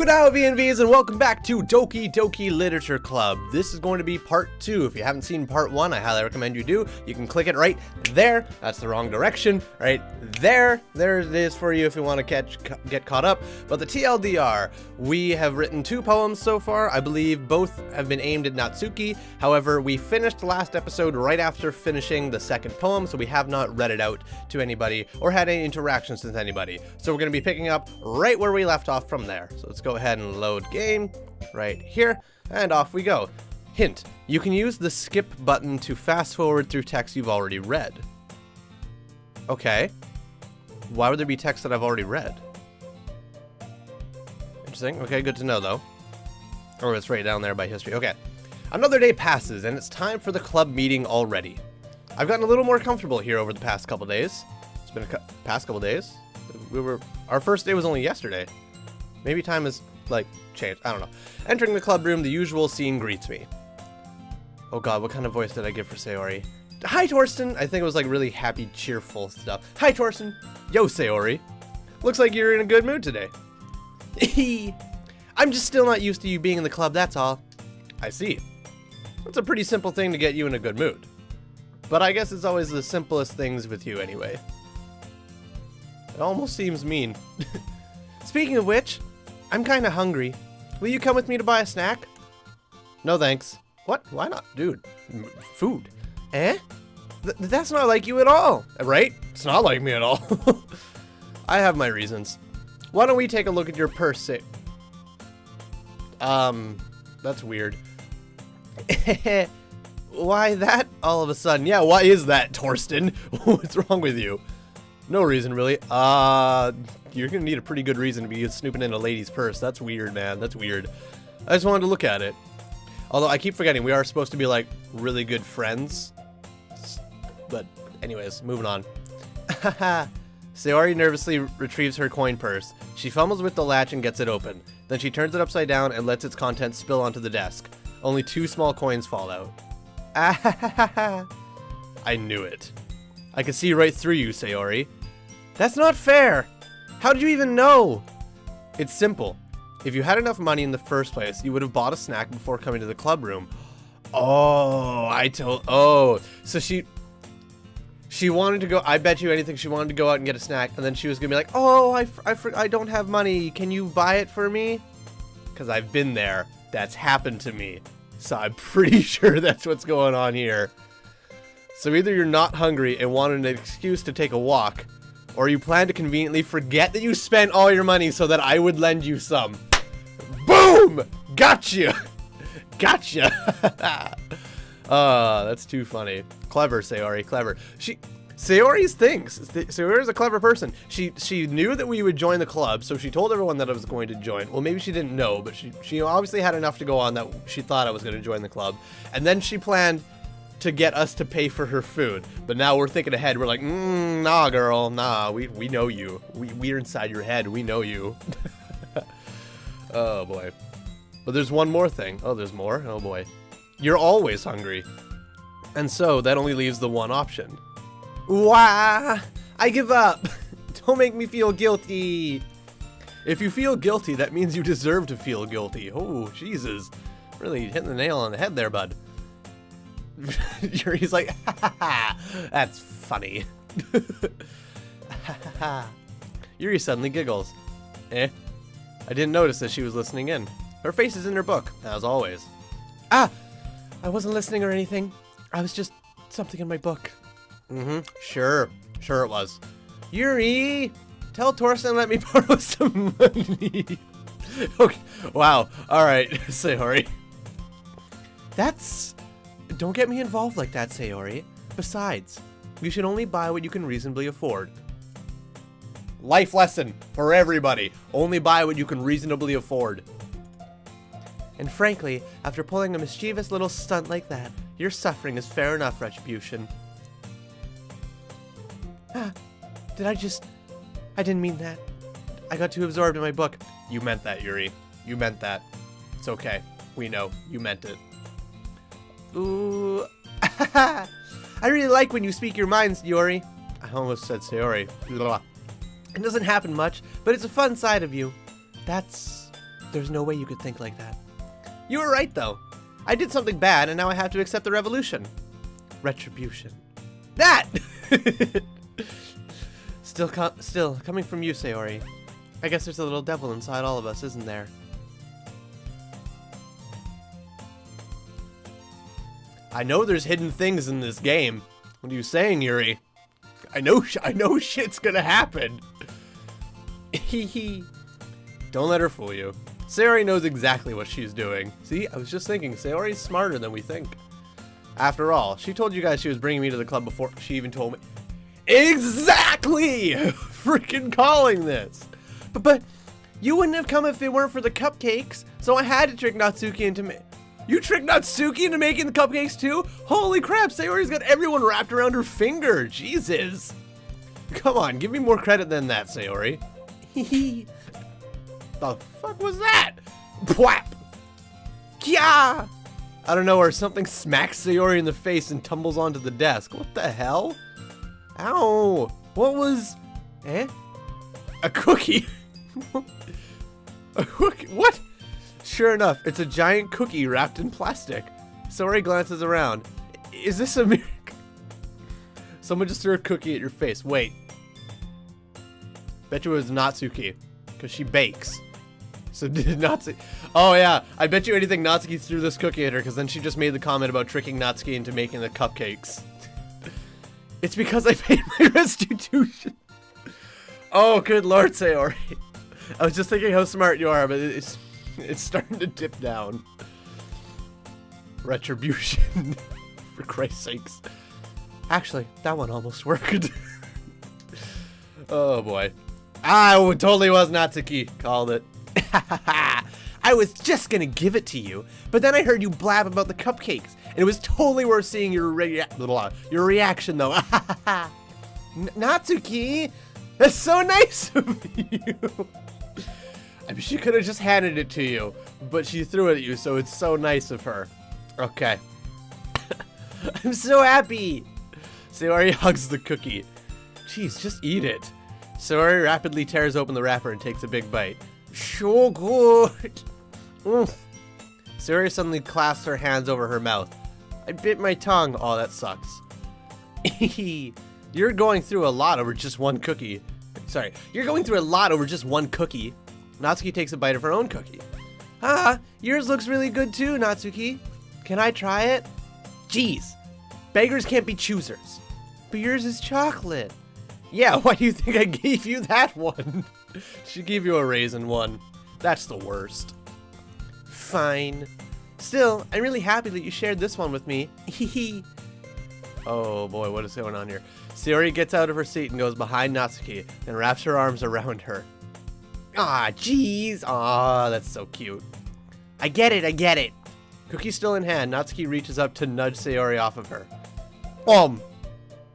G'day VNVs and welcome back to Doki Doki Literature Club. This is going to be part 2. If you haven't seen part 1, I highly recommend you do. You can click it right there. That's the wrong direction. Right there. There it is for you if you want to get caught up. But the TLDR, we have written 2 poems so far. I believe both have been aimed at Natsuki. However, we finished the last episode right after finishing the second poem, so we have not read it out to anybody or had any interactions with anybody. So we're going to be picking up right where we left off from there. So let's go ahead and load game right here, and off we go. Hint, you can use the skip button to fast forward through text you've already read. Okay. Why would there be text that I've already read? Interesting. Okay, good to know though. Oh, it's right down there by history. Okay. Another day passes and it's time for the club meeting already. I've gotten a little more comfortable here over the past couple days. It's been past couple days. Our first day was only yesterday. Maybe time has, like, changed. I don't know. Entering the club room, the usual scene greets me. Oh god, what kind of voice did I give for Sayori? Hi, Torsten! I think it was, like, really happy, cheerful stuff. Hi, Torsten! Yo, Sayori. Looks like you're in a good mood today. I'm just still not used to you being in the club, that's all. I see. That's a pretty simple thing to get you in a good mood. But I guess it's always the simplest things with you anyway. It almost seems mean. Speaking of which, I'm kinda hungry. Will you come with me to buy a snack? No thanks. What? Why not? Dude, food. Eh? That's not like you at all, right? It's not like me at all. I have my reasons. Why don't we take a look at your purse? That's weird. Why that all of a sudden? Yeah, why is that, Torsten? What's wrong with you? No reason, really. You're gonna need a pretty good reason to be snooping in a lady's purse. That's weird, man. That's weird. I just wanted to look at it. Although I keep forgetting, we are supposed to be, like, really good friends. But anyways, moving on. Sayori nervously retrieves her coin purse. She fumbles with the latch and gets it open. Then she turns it upside down and lets its contents spill onto the desk. Only 2 small coins fall out. I knew it. I could see right through you, Sayori. That's not fair! How did you even know? It's simple. If you had enough money in the first place, you would have bought a snack before coming to the club room. Oh, so she wanted to go, I bet you anything she wanted to go out and get a snack, and then she was gonna be like, oh, I don't have money, can you buy it for me? Because I've been there, that's happened to me. So I'm pretty sure that's what's going on here. So either you're not hungry and wanted an excuse to take a walk, or you plan to conveniently forget that you spent all your money so that I would lend you some. Boom! Gotcha! Gotcha! That's too funny. Clever, Sayori, clever. Sayori's thinks. Sayori's a clever person. She knew that we would join the club, so she told everyone that I was going to join. Well, maybe she didn't know, but she obviously had enough to go on that she thought I was going to join the club. And then she planned to get us to pay for her food. But now we're thinking ahead. We're like, nah, girl, nah, we know you. We're inside your head. We know you. Oh, boy. But there's one more thing. Oh, there's more? Oh, boy. You're always hungry. And so that only leaves the one option. Wah! I give up. Don't make me feel guilty. If you feel guilty, that means you deserve to feel guilty. Oh, Jesus. Really hitting the nail on the head there, bud. Yuri's like, ha ha ha, that's funny. Yuri suddenly giggles. I didn't notice that she was listening in. Her face is in her book, as always. I wasn't listening or anything. I was just something in my book. Sure it was. Yuri, tell Torsten to let me borrow some money. Okay, wow, alright, Sayori. Don't get me involved like that, Sayori. Besides, you should only buy what you can reasonably afford. Life lesson for everybody. Only buy what you can reasonably afford. And frankly, after pulling a mischievous little stunt like that, your suffering is fair enough retribution. I didn't mean that. I got too absorbed in my book. You meant that, Yuri. You meant that. It's okay. We know. You meant it. Ooh. I really like when you speak your minds, Yuri. I almost said Sayori. Blah. It doesn't happen much, but it's a fun side of you. That's There's no way you could think like that. You were right, though. I did something bad, and now I have to accept the revolution. Retribution. That! Still coming from you, Sayori. I guess there's a little devil inside all of us, isn't there? I know there's hidden things in this game. What are you saying, Yuri? I know shit's gonna happen. Hee. Don't let her fool you. Sayori knows exactly what she's doing. See, I was just thinking, Sayori's smarter than we think. After all, she told you guys she was bringing me to the club before she even told me. Exactly! Freaking calling this. But you wouldn't have come if it weren't for the cupcakes, so I had to trick Natsuki into You tricked Natsuki into making the cupcakes too? Holy crap, Sayori's got everyone wrapped around her finger. Jesus. Come on, give me more credit than that, Sayori. Hehe. The fuck was that? Pwap! Kya! I don't know, or something smacks Sayori in the face and tumbles onto the desk. What the hell? Ow! What was... A cookie? A cookie? What? Sure enough, it's a giant cookie wrapped in plastic. Sayori glances around. Is this a miracle? Someone just threw a cookie at your face. Wait. Bet you it was Natsuki, because she bakes. So did Natsuki... Oh yeah, I bet you anything Natsuki threw this cookie at her, because then she just made the comment about tricking Natsuki into making the cupcakes. It's because I paid my restitution. Oh, good lord, Sayori. I was just thinking how smart you are, but it's starting to dip down. Retribution. For Christ's sakes. Actually, that one almost worked. Oh boy. It totally was Natsuki. Called it. I was just gonna give it to you, but then I heard you blab about the cupcakes, and it was totally worth seeing your reaction though. Natsuki, that's so nice of you. I mean, she could have just handed it to you, but she threw it at you, so it's so nice of her. Okay. I'm so happy. Sayori hugs the cookie. Jeez, just eat it. Sayori rapidly tears open the wrapper and takes a big bite. So good. Oof. Sayori suddenly clasps her hands over her mouth. I bit my tongue. Oh, that sucks. You're going through a lot over just one cookie. Sorry. You're going through a lot over just one cookie. Natsuki takes a bite of her own cookie. Yours looks really good too, Natsuki. Can I try it? Jeez. Beggars can't be choosers. But yours is chocolate. Yeah, why do you think I gave you that one? She gave you a raisin one. That's the worst. Fine. Still, I'm really happy that you shared this one with me. Hehe. Oh boy, what is going on here? Sayori gets out of her seat and goes behind Natsuki and wraps her arms around her. Ah, jeez. Ah, that's so cute. I get it. Cookie still in hand, Natsuki reaches up to nudge Sayori off of her.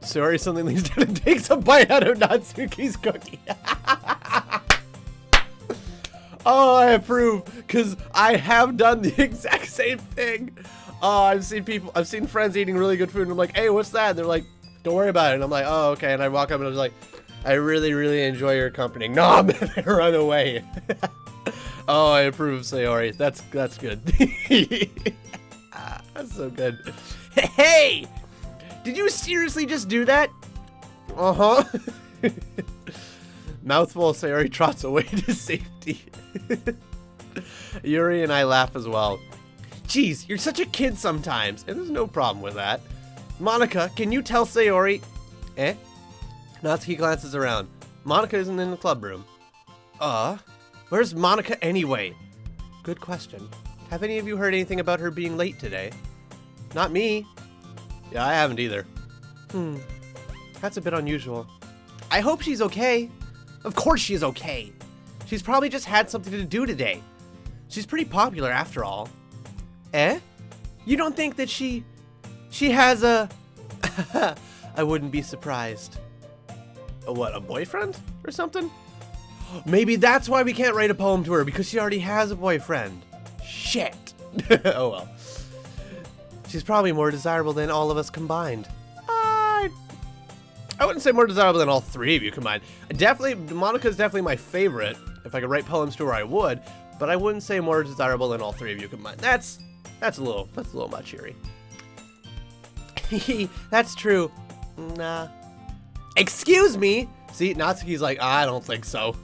Sayori suddenly leans down and takes a bite out of Natsuki's cookie. Oh, I approve, because I have done the exact same thing. Oh, I've seen friends eating really good food, and I'm like, hey, what's that? And they're like, don't worry about it. And I'm like, oh, okay. And I walk up and I was like, I really, really enjoy your company. No, man, I run away. Oh, I approve, Sayori. That's good. That's so good. Hey! Did you seriously just do that? Uh-huh. Mouthful, Sayori trots away to safety. Yuri and I laugh as well. Jeez, you're such a kid sometimes, and there's no problem with that. Monica, can you tell Sayori... Natsuki glances around. Monica isn't in the club room. Where's Monica anyway? Good question. Have any of you heard anything about her being late today? Not me. Yeah, I haven't either. That's a bit unusual. I hope she's okay. Of course she's okay. She's probably just had something to do today. She's pretty popular after all. You don't think that she has a... I wouldn't be surprised. A boyfriend or something? Maybe that's why we can't write a poem to her, because she already has a boyfriend. Shit. Oh well. She's probably more desirable than all of us combined. I wouldn't say more desirable than all three of you combined. Monica's definitely my favorite. If I could write poems to her, I would. but I wouldn't say more desirable than all three of you combined. That's a little much, Yuri. That's true. Nah. Excuse me? See, Natsuki's like, I don't think so.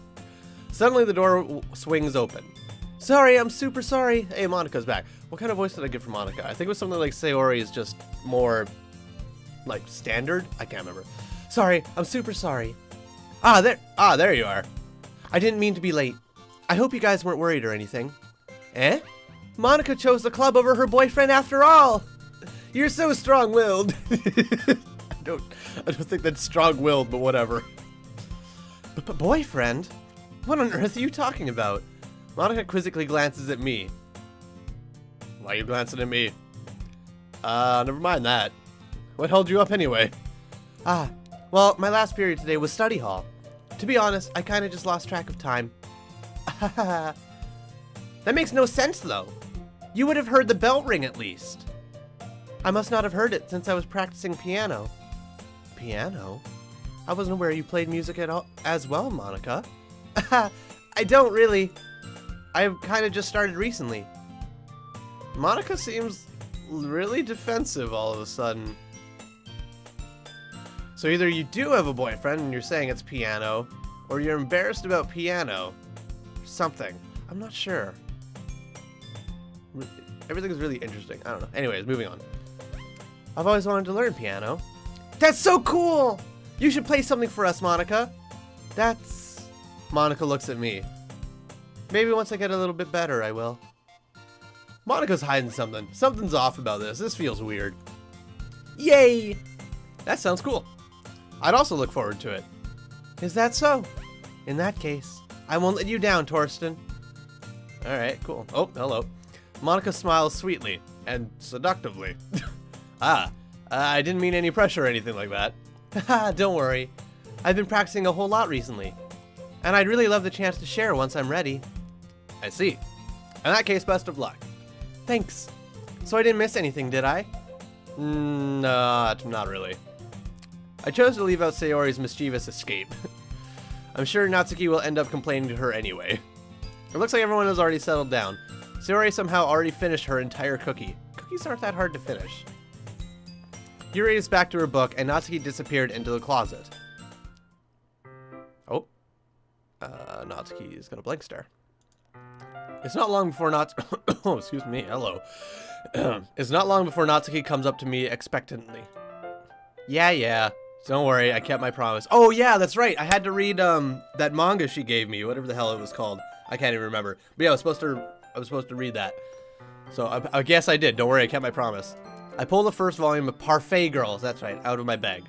Suddenly the door swings open. Sorry, I'm super sorry. Hey, Monika's back. What kind of voice did I get from Monika? I think it was something like Sayori is just more, like, standard? I can't remember. Sorry, I'm super sorry. There you are. I didn't mean to be late. I hope you guys weren't worried or anything. Eh? Monika chose the club over her boyfriend after all. You're so strong-willed. I don't think that's strong-willed, but whatever. But boyfriend? What on earth are you talking about? Monika quizzically glances at me. Why are you glancing at me? Never mind that. What held you up anyway? Well, my last period today was study hall. To be honest, I kinda just lost track of time. That makes no sense, though. You would have heard the bell ring at least. I must not have heard it since I was practicing piano. Piano? I wasn't aware you played music at all as well, Monika. I don't really. I've kind of just started recently. Monika seems really defensive all of a sudden. So either you do have a boyfriend and you're saying it's piano, or you're embarrassed about piano. Something. I'm not sure. Everything is really interesting. I don't know. Anyways, moving on. I've always wanted to learn piano. That's so cool! You should play something for us, Monika. Monika looks at me. Maybe once I get a little bit better, I will. Monika's hiding something. Something's off about this. This feels weird. Yay! That sounds cool. I'd also look forward to it. Is that so? In that case, I won't let you down, Torsten. Alright, cool. Oh, hello. Monika smiles sweetly and seductively. I didn't mean any pressure or anything like that. Haha, don't worry. I've been practicing a whole lot recently. And I'd really love the chance to share once I'm ready. I see. In that case, best of luck. Thanks. So I didn't miss anything, did I? No, not really. I chose to leave out Sayori's mischievous escape. I'm sure Natsuki will end up complaining to her anyway. It looks like everyone has already settled down. Sayori somehow already finished her entire cookie. Cookies aren't that hard to finish. Yuri is back to her book, and Natsuki disappeared into the closet. Oh. Natsuki's got a blank stare. It's not long before oh, excuse me, hello. It's not long before Natsuki comes up to me expectantly. Yeah. Don't worry, I kept my promise. Oh yeah, that's right. I had to read that manga she gave me, whatever the hell it was called. I can't even remember. But yeah, I was supposed to read that. So I guess I did. Don't worry, I kept my promise. I pull the first volume of Parfait Girls, that's right, out of my bag.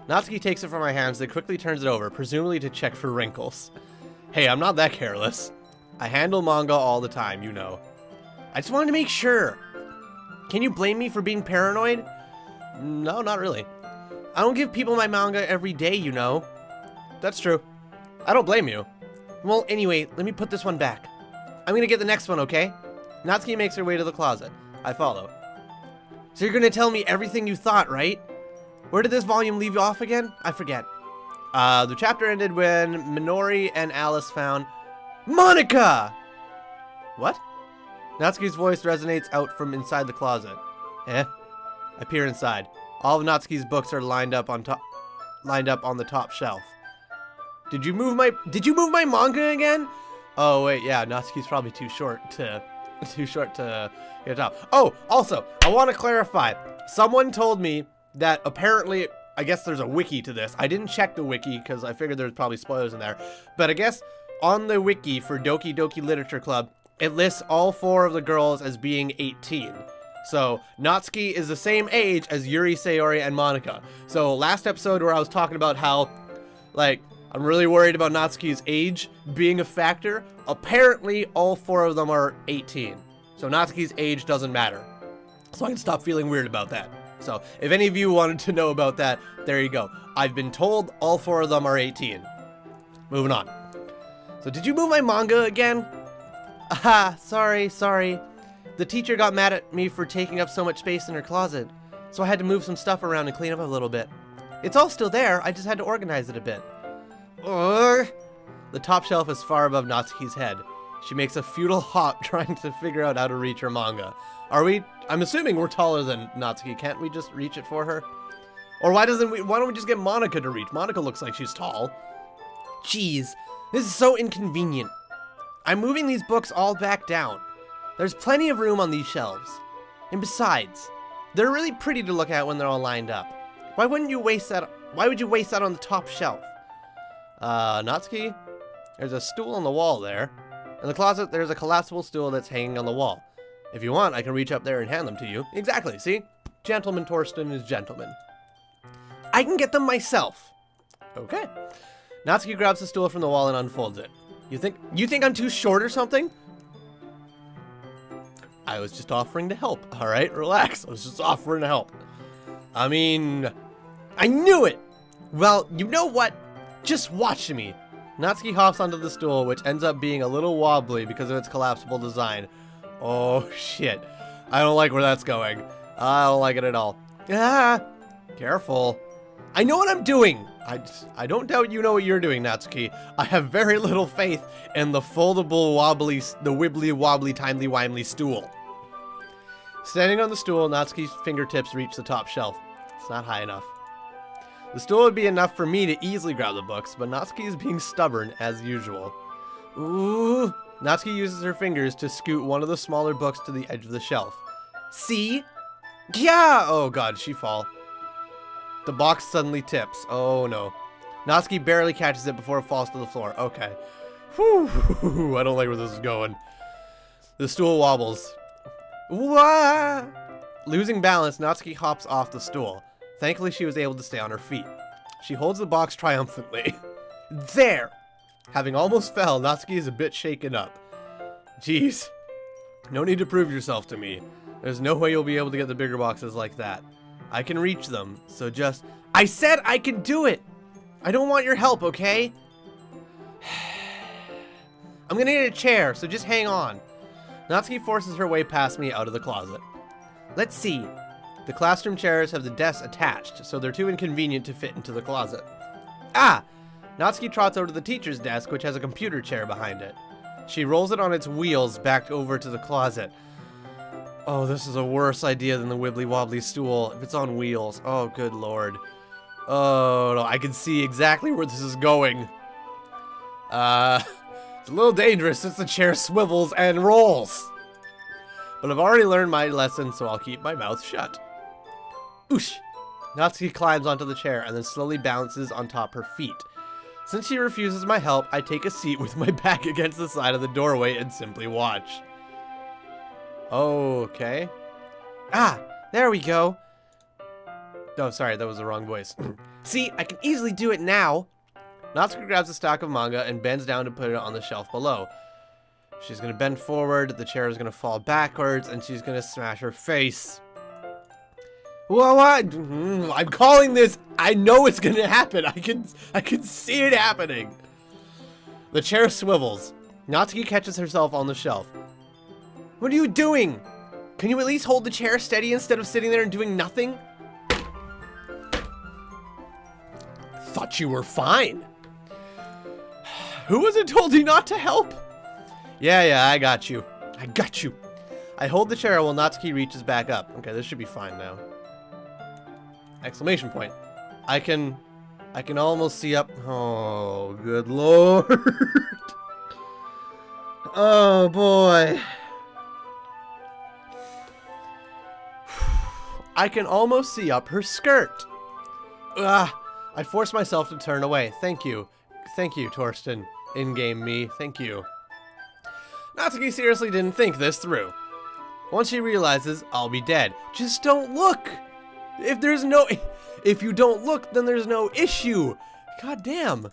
Natsuki takes it from my hands, then quickly turns it over, presumably to check for wrinkles. Hey, I'm not that careless. I handle manga all the time, you know. I just wanted to make sure. Can you blame me for being paranoid? No, not really. I don't give people my manga every day, you know. That's true. I don't blame you. Well, anyway, let me put this one back. I'm gonna get the next one, okay? Natsuki makes her way to the closet. I follow. So you're gonna tell me everything you thought, right? Where did this volume leave you off again? I forget. The chapter ended when Minori and Alice found Monika! What? Natsuki's voice resonates out from inside the closet. I peer inside. All of Natsuki's books are lined up on the top shelf. Did you move my manga again? Oh wait, yeah, Natsuki's probably too short to get up. Oh, also, I want to clarify. Someone told me that apparently, I guess there's a wiki to this. I didn't check the wiki because I figured there's probably spoilers in there. But I guess on the wiki for Doki Doki Literature Club, it lists all 4 of the girls as being 18. So Natsuki is the same age as Yuri, Sayori, and Monika. So last episode where I was talking about how, like, I'm really worried about Natsuki's age being a factor, apparently all 4 of them are 18. So Natsuki's age doesn't matter. So I can stop feeling weird about that. So if any of you wanted to know about that, there you go. I've been told all 4 of them are 18. Moving on. So did you move my manga again? Sorry. The teacher got mad at me for taking up so much space in her closet, so I had to move some stuff around and clean up a little bit. It's all still there, I just had to organize it a bit. The top shelf is far above Natsuki's head. She makes a futile hop trying to figure out how to reach her manga. I'm assuming we're taller than Natsuki. Can't we just reach it for her? Or why don't we just get Monica to reach? Monica looks like she's tall. Jeez, this is so inconvenient. I'm moving these books all back down. There's plenty of room on these shelves. And besides, they're really pretty to look at when they're all lined up. Why would you waste that on the top shelf? Natsuki, there's a stool on the wall there. In the closet, there's a collapsible stool that's hanging on the wall. If you want, I can reach up there and hand them to you. Exactly, see? Gentleman Torsten is gentleman. I can get them myself. Okay. Natsuki grabs the stool from the wall and unfolds it. You think I'm too short or something? I was just offering to help, alright? Relax, I was just offering to help. I mean, I knew it! Well, you know what? Just watch me. Natsuki hops onto the stool, which ends up being a little wobbly because of its collapsible design. Oh, shit. I don't like where that's going. I don't like it at all. Ah! Careful. I know what I'm doing! I don't doubt you know what you're doing, Natsuki. I have very little faith in the foldable wobbly, the wibbly wobbly timely wimely stool. Standing on the stool, Natsuki's fingertips reach the top shelf. It's not high enough. The stool would be enough for me to easily grab the books, but Natsuki is being stubborn as usual. Ooh! Natsuki uses her fingers to scoot one of the smaller books to the edge of the shelf. See? Yeah! Oh god, she fall. The box suddenly tips. Oh no. Natsuki barely catches it before it falls to the floor. Okay. Whew. I don't like where this is going. The stool wobbles. Wah! Losing balance, Natsuki hops off the stool. Thankfully, she was able to stay on her feet. She holds the box triumphantly. There! Having almost fell, Natsuki is a bit shaken up. Jeez. No need to prove yourself to me. There's no way you'll be able to get the bigger boxes like that. I can reach them, so just... I said I can do it! I don't want your help, okay? I'm gonna need a chair, so just hang on. Natsuki forces her way past me out of the closet. Let's see. The classroom chairs have the desks attached, so they're too inconvenient to fit into the closet. Ah! Natsuki trots over to the teacher's desk, which has a computer chair behind it. She rolls it on its wheels back over to the closet. Oh, this is a worse idea than the wibbly wobbly stool. If it's on wheels. Oh, good lord. Oh, no, I can see exactly where this is going. It's a little dangerous since the chair swivels and rolls. But I've already learned my lesson, so I'll keep my mouth shut. Oosh! Natsuki climbs onto the chair and then slowly bounces on top her feet. Since she refuses my help, I take a seat with my back against the side of the doorway and simply watch. Okay. Ah, there we go. Oh, sorry, that was the wrong voice. See, I can easily do it now. Natsuki grabs a stack of manga and bends down to put it on the shelf below. She's gonna bend forward, the chair is gonna fall backwards, and she's gonna smash her face. Whoa, what? I'm calling this. I know it's gonna happen. I can see it happening. The chair swivels. Natsuki catches herself on the shelf. What are you doing? Can you at least hold the chair steady instead of sitting there and doing nothing? Thought you were fine. Who was it told you not to help? Yeah, I got you. I got you. I hold the chair while Natsuki reaches back up. Okay, this should be fine now. Exclamation point. I can almost see up. Oh, good lord. Oh, boy. I can almost see up her skirt. Ugh. I force myself to turn away. Thank you. Thank you, Torsten. In-game me. Thank you. Natsuki seriously didn't think this through. Once she realizes, I'll be dead. Just don't look! If you don't look, then there's no issue. God damn.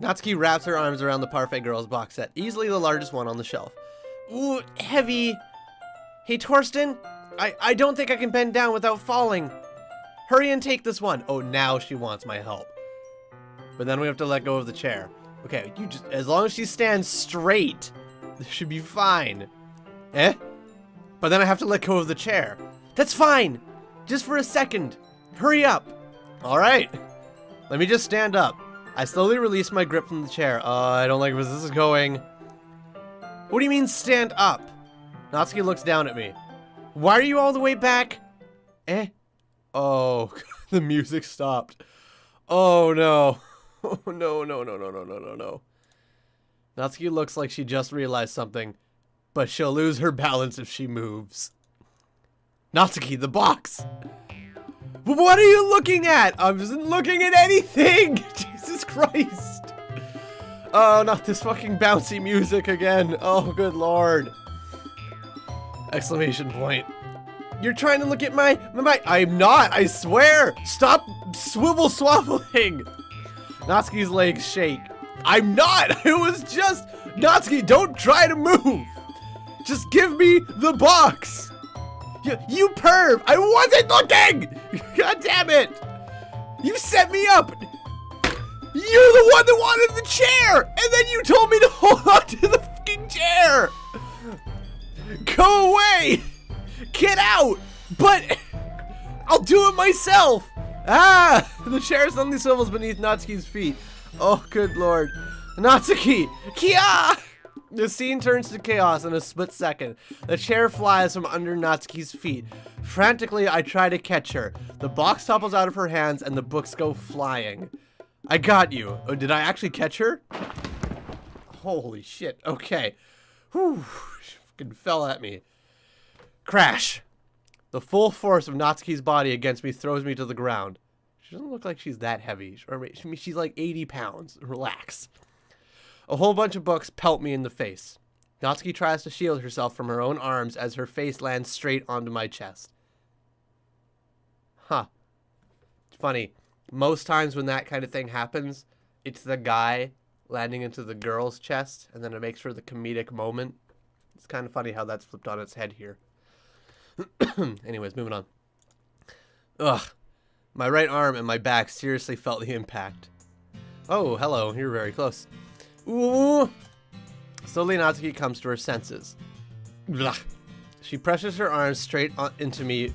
Natsuki wraps her arms around the Parfait Girls box set, easily the largest one on the shelf. Ooh, heavy. Hey, Torsten, I don't think I can bend down without falling. Hurry and take this one. Oh, now she wants my help. But then we have to let go of the chair. Okay, as long as she stands straight, this should be fine. Eh? But then I have to let go of the chair. That's fine. Just for a second. Hurry up. All right. Let me just stand up. I slowly release my grip from the chair. I don't like where this is going. What do you mean stand up? Natsuki looks down at me. Why are you all the way back? Oh, the music stopped. Oh no. Oh no, no, no, no, no, no, no, no. Natsuki looks like she just realized something, but she'll lose her balance if she moves. Natsuki, the box! What are you looking at? I wasn't looking at anything! Jesus Christ! Oh, not this fucking bouncy music again. Oh, good lord. Exclamation point. You're trying to look at my... I'm not, I swear! Stop swivel swabbling! Natsuki's legs shake. I'm not! It was just... Natsuki, don't try to move! Just give me the box! You perv! I wasn't looking! God damn it! You set me up! You're the one that wanted the chair! And then you told me to hold on to the fucking chair! Go away! Get out! But I'll do it myself! Ah! The chair suddenly swivels beneath Natsuki's feet. Oh, good lord. Natsuki! Kia! The scene turns to chaos in a split second. The chair flies from under Natsuki's feet. Frantically, I try to catch her. The box topples out of her hands and the books go flying. I got you. Oh, did I actually catch her? Holy shit. Okay. Whew. She fucking fell at me. Crash. The full force of Natsuki's body against me throws me to the ground. She doesn't look like she's that heavy. Or she's like 80 pounds. Relax. A whole bunch of books pelt me in the face. Natsuki tries to shield herself from her own arms as her face lands straight onto my chest. Huh. It's funny. Most times when that kind of thing happens, it's the guy landing into the girl's chest, and then it makes for the comedic moment. It's kind of funny how that's flipped on its head here. Anyways, moving on. Ugh. My right arm and my back seriously felt the impact. Oh, hello. You're very close. Ooh. Slowly, Natsuki comes to her senses. Blah. She presses her arms straight into me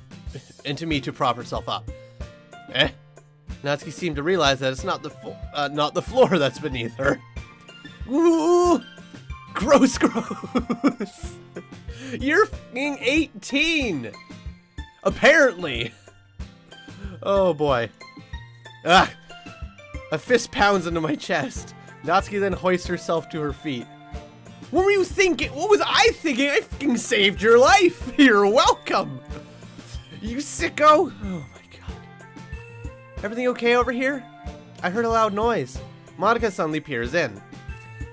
to prop herself up. Natsuki seemed to realize that it's not the floor that's beneath her. Ooh. Gross, gross. You're f***ing 18. Apparently. Oh boy. Ah. A fist pounds into my chest. Natsuki then hoists herself to her feet. What were you thinking? What was I thinking? I fucking saved your life. You're welcome. You sicko. Oh my god. Everything okay over here? I heard a loud noise. Monica suddenly peers in.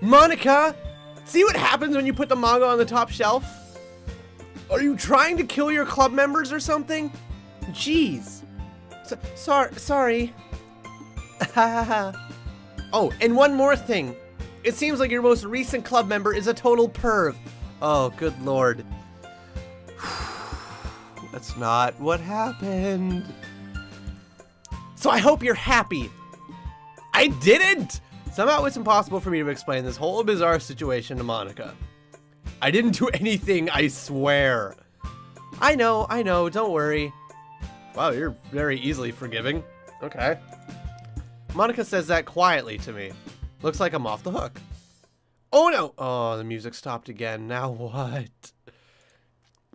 Monica! See what happens when you put the manga on the top shelf? Are you trying to kill your club members or something? Jeez. Sorry. Oh, and one more thing. It seems like your most recent club member is a total perv. Oh, good lord. That's not what happened. So I hope you're happy. I didn't! Somehow it's impossible for me to explain this whole bizarre situation to Monica. I didn't do anything, I swear. I know, don't worry. Wow, you're very easily forgiving. Okay. Monica says that quietly to me. Looks like I'm off the hook. Oh no! Oh, the music stopped again. Now what?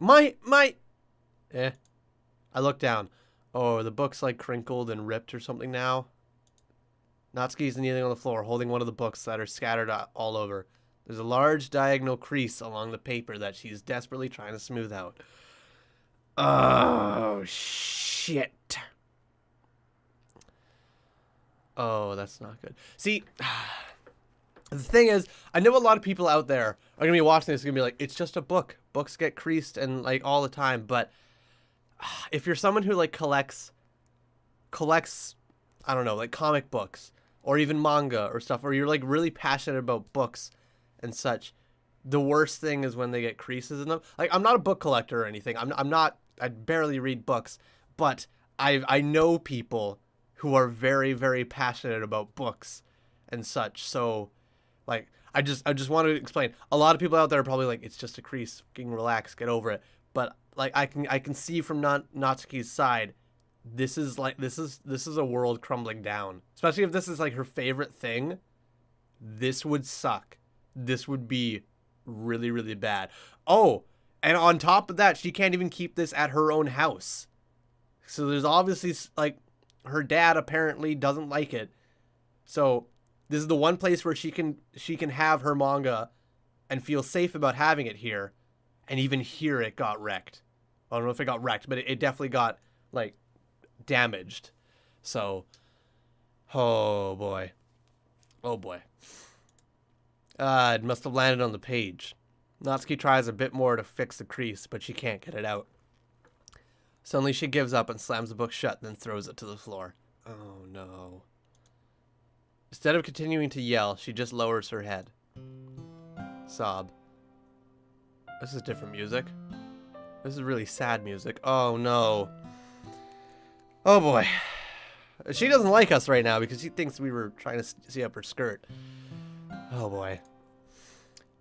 I look down. Oh, the book's like crinkled and ripped or something now. Natsuki's kneeling on the floor, holding one of the books that are scattered all over. There's a large diagonal crease along the paper that she's desperately trying to smooth out. Oh, shit. Oh, that's not good. See, the thing is, I know a lot of people out there are going to be watching this and going to be like, it's just a book. Books get creased and like all the time. But if you're someone who like collects, I don't know, like comic books or even manga or stuff, or you're like really passionate about books and such, the worst thing is when they get creases in them. Like, I'm not a book collector or anything. I barely read books, but I know people who are very, very passionate about books and such. So, like, I just want to explain. A lot of people out there are probably like, it's just a crease. Fucking relax, get over it. But like, I can see from Natsuki's side, this is a world crumbling down. Especially if this is like her favorite thing. This would suck. This would be really, really bad. Oh, and on top of that, she can't even keep this at her own house. So there's obviously, like, her dad apparently doesn't like it. So this is the one place where she can have her manga and feel safe about having it here. And even here it got wrecked. I don't know if it got wrecked, but it definitely got, like, damaged. So, oh boy. Oh boy. It must have landed on the page. Natsuki tries a bit more to fix the crease, but she can't get it out. Suddenly she gives up and slams the book shut, then throws it to the floor. Oh no. Instead of continuing to yell, she just lowers her head. Sob. This is different music. This is really sad music. Oh no. Oh boy. She doesn't like us right now because she thinks we were trying to see up her skirt. Oh boy.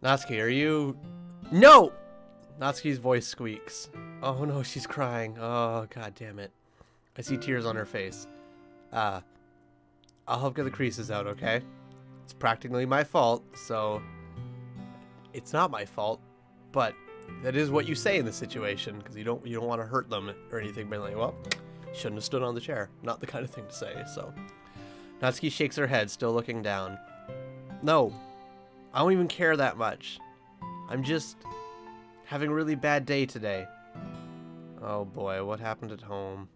Natsuki, are you... No! Natsuki's voice squeaks. Oh no, she's crying. Oh, god damn it. I see tears on her face. I'll help get the creases out, okay? It's practically my fault, so... It's not my fault, but that is what you say in this situation, because you don't want to hurt them or anything, but like, well, shouldn't have stood on the chair. Not the kind of thing to say, so... Natsuki shakes her head, still looking down. No, I don't even care that much. I'm just having a really bad day today. Oh boy, what happened at home?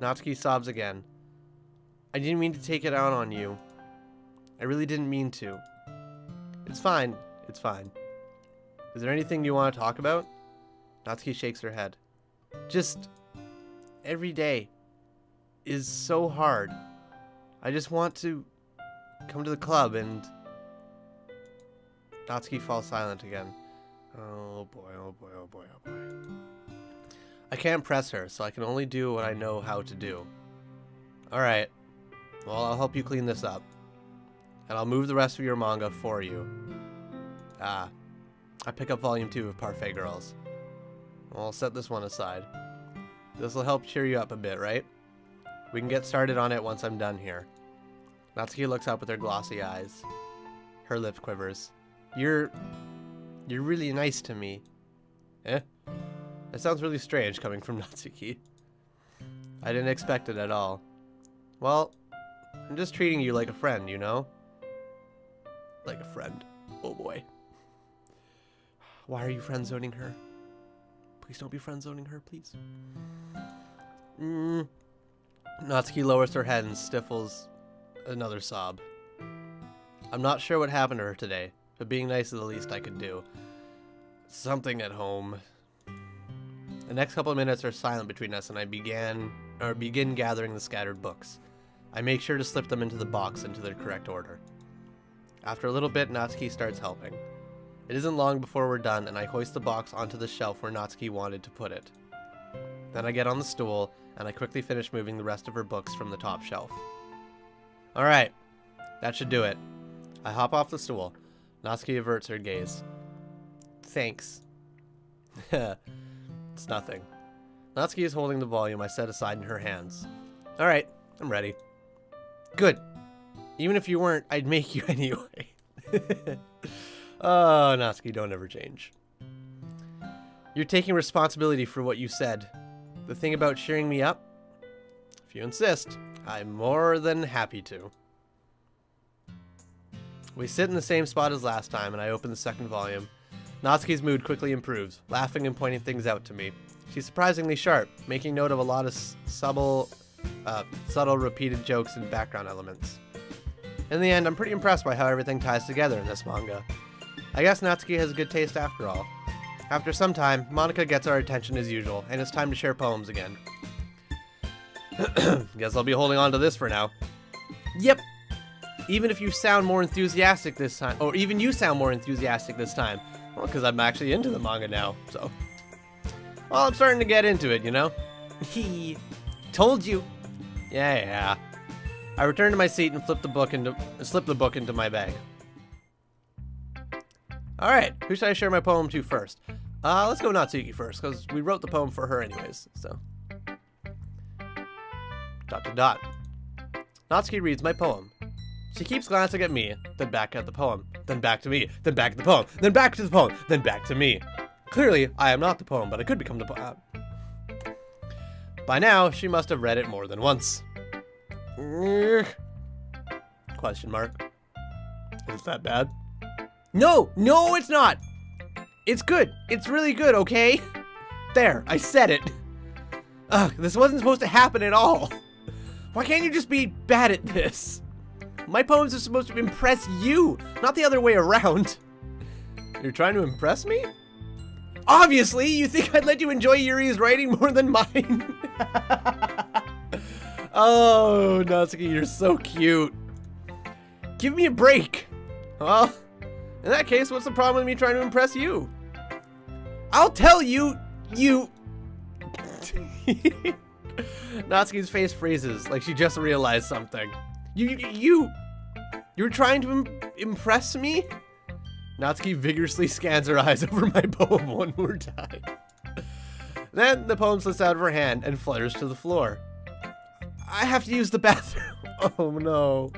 Natsuki sobs again. I didn't mean to take it out on you. I really didn't mean to. It's fine. It's fine. Is there anything you want to talk about? Natsuki shakes her head. Just every day is so hard. I just want to come to the club and... Natsuki falls silent again. Oh boy, oh boy, oh boy, oh boy. I can't press her, so I can only do what I know how to do. Alright. Well, I'll help you clean this up. And I'll move the rest of your manga for you. I pick up volume 2 of Parfait Girls. Well, I'll set this one aside. This will help cheer you up a bit, right? We can get started on it once I'm done here. Natsuki looks up with her glossy eyes. Her lip quivers. You're really nice to me. Eh? That sounds really strange coming from Natsuki. I didn't expect it at all. Well, I'm just treating you like a friend, you know? Like a friend. Oh boy. Why are you friend-zoning her? Please don't be friend-zoning her, please. Natsuki lowers her head and stifles another sob. I'm not sure what happened to her today, but being nice is the least I could do. Something at home. The next couple of minutes are silent between us, and I begin gathering the scattered books. I make sure to slip them into the box into their correct order. After a little bit, Natsuki starts helping. It isn't long before we're done, and I hoist the box onto the shelf where Natsuki wanted to put it. Then I get on the stool, and I quickly finish moving the rest of her books from the top shelf. Alright, that should do it. I hop off the stool. Natsuki averts her gaze. Thanks. It's nothing. Natsuki is holding the volume I set aside in her hands. Alright, I'm ready. Good. Even if you weren't, I'd make you anyway. Oh, Natsuki, don't ever change. You're taking responsibility for what you said. The thing about cheering me up? If you insist, I'm more than happy to. We sit in the same spot as last time, and I open the second volume. Natsuki's mood quickly improves, laughing and pointing things out to me. She's surprisingly sharp, making note of a lot of subtle repeated jokes and background elements. In the end, I'm pretty impressed by how everything ties together in this manga. I guess Natsuki has good taste after all. After some time, Monica gets our attention as usual, and it's time to share poems again. Guess I'll be holding on to this for now. Yep. Even if you sound more enthusiastic this time, or even you sound more enthusiastic this time. Well, because I'm actually into the manga now, so. Well, I'm starting to get into it, you know? He told you. Yeah. I return to my seat and slip the book into my bag. Alright, who should I share my poem to first? Let's go Natsuki first, because we wrote the poem for her anyways, so. Dot to dot. Natsuki reads my poem. She keeps glancing at me, then back at the poem, then back to me, then back to the poem, then back to the poem, then back to me. Clearly, I am not the poem, but I could become the poem. By now, she must have read it more than once. Question mark. Is it that bad? No, no, it's not. It's good. It's really good, okay? There, I said it. Ugh, this wasn't supposed to happen at all. Why can't you just be bad at this? My poems are supposed to impress you, not the other way around. You're trying to impress me? Obviously, you think I'd let you enjoy Yuri's writing more than mine. Oh, Natsuki, you're so cute. Give me a break. Well, in that case, what's the problem with me trying to impress you? I'll tell you, Natsuki's face freezes, like she just realized something. You're trying to impress me? Natsuki vigorously scans her eyes over my poem one more time. Then the poem slips out of her hand and flutters to the floor. I have to use the bathroom. Oh no.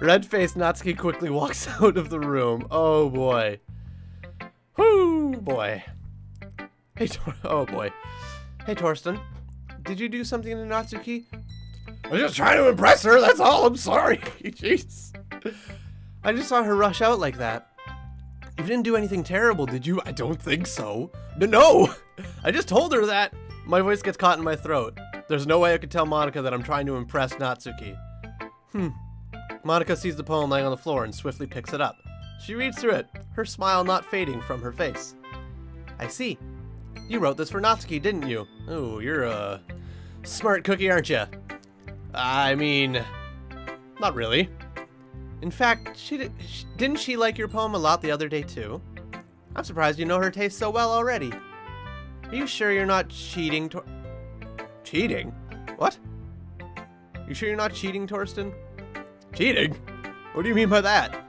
Red-faced Natsuki quickly walks out of the room. Oh boy. Whoo boy. Hey, oh boy. Hey, Torsten. Did you do something to Natsuki? I was just trying to impress her, that's all, I'm sorry. Jeez. I just saw her rush out like that. You didn't do anything terrible, did you? I don't think so. No! I just told her that. My voice gets caught in my throat. There's no way I could tell Monika that I'm trying to impress Natsuki. Monika sees the poem laying on the floor and swiftly picks it up. She reads through it, her smile not fading from her face. I see. You wrote this for Natsuki, didn't you? Oh, you're a smart cookie, aren't you? I mean, not really. In fact, didn't she like your poem a lot the other day too? I'm surprised you know her taste so well already. Are you sure you're not cheating, Cheating? What? You sure you're not cheating, Torsten? Cheating? What do you mean by that?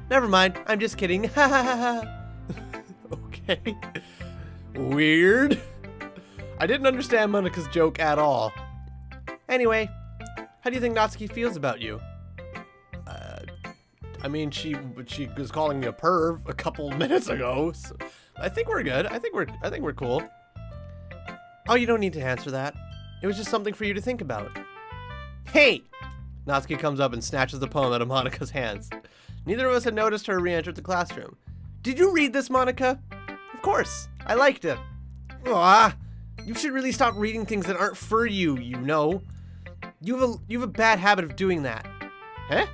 Never mind, I'm just kidding. Ha ha ha ha. Okay. Weird. I didn't understand Monika's joke at all. Anyway, how do you think Natsuki feels about you? I mean, she was calling me a perv a couple minutes ago. So I think we're good. I think we're cool. Oh, you don't need to answer that. It was just something for you to think about. Hey! Natsuki comes up and snatches the poem out of Monika's hands. Neither of us had noticed her re-enter the classroom. Did you read this, Monika? Of course. I liked it. Ah, you should really stop reading things that aren't for you, you know. You have a bad habit of doing that. Huh?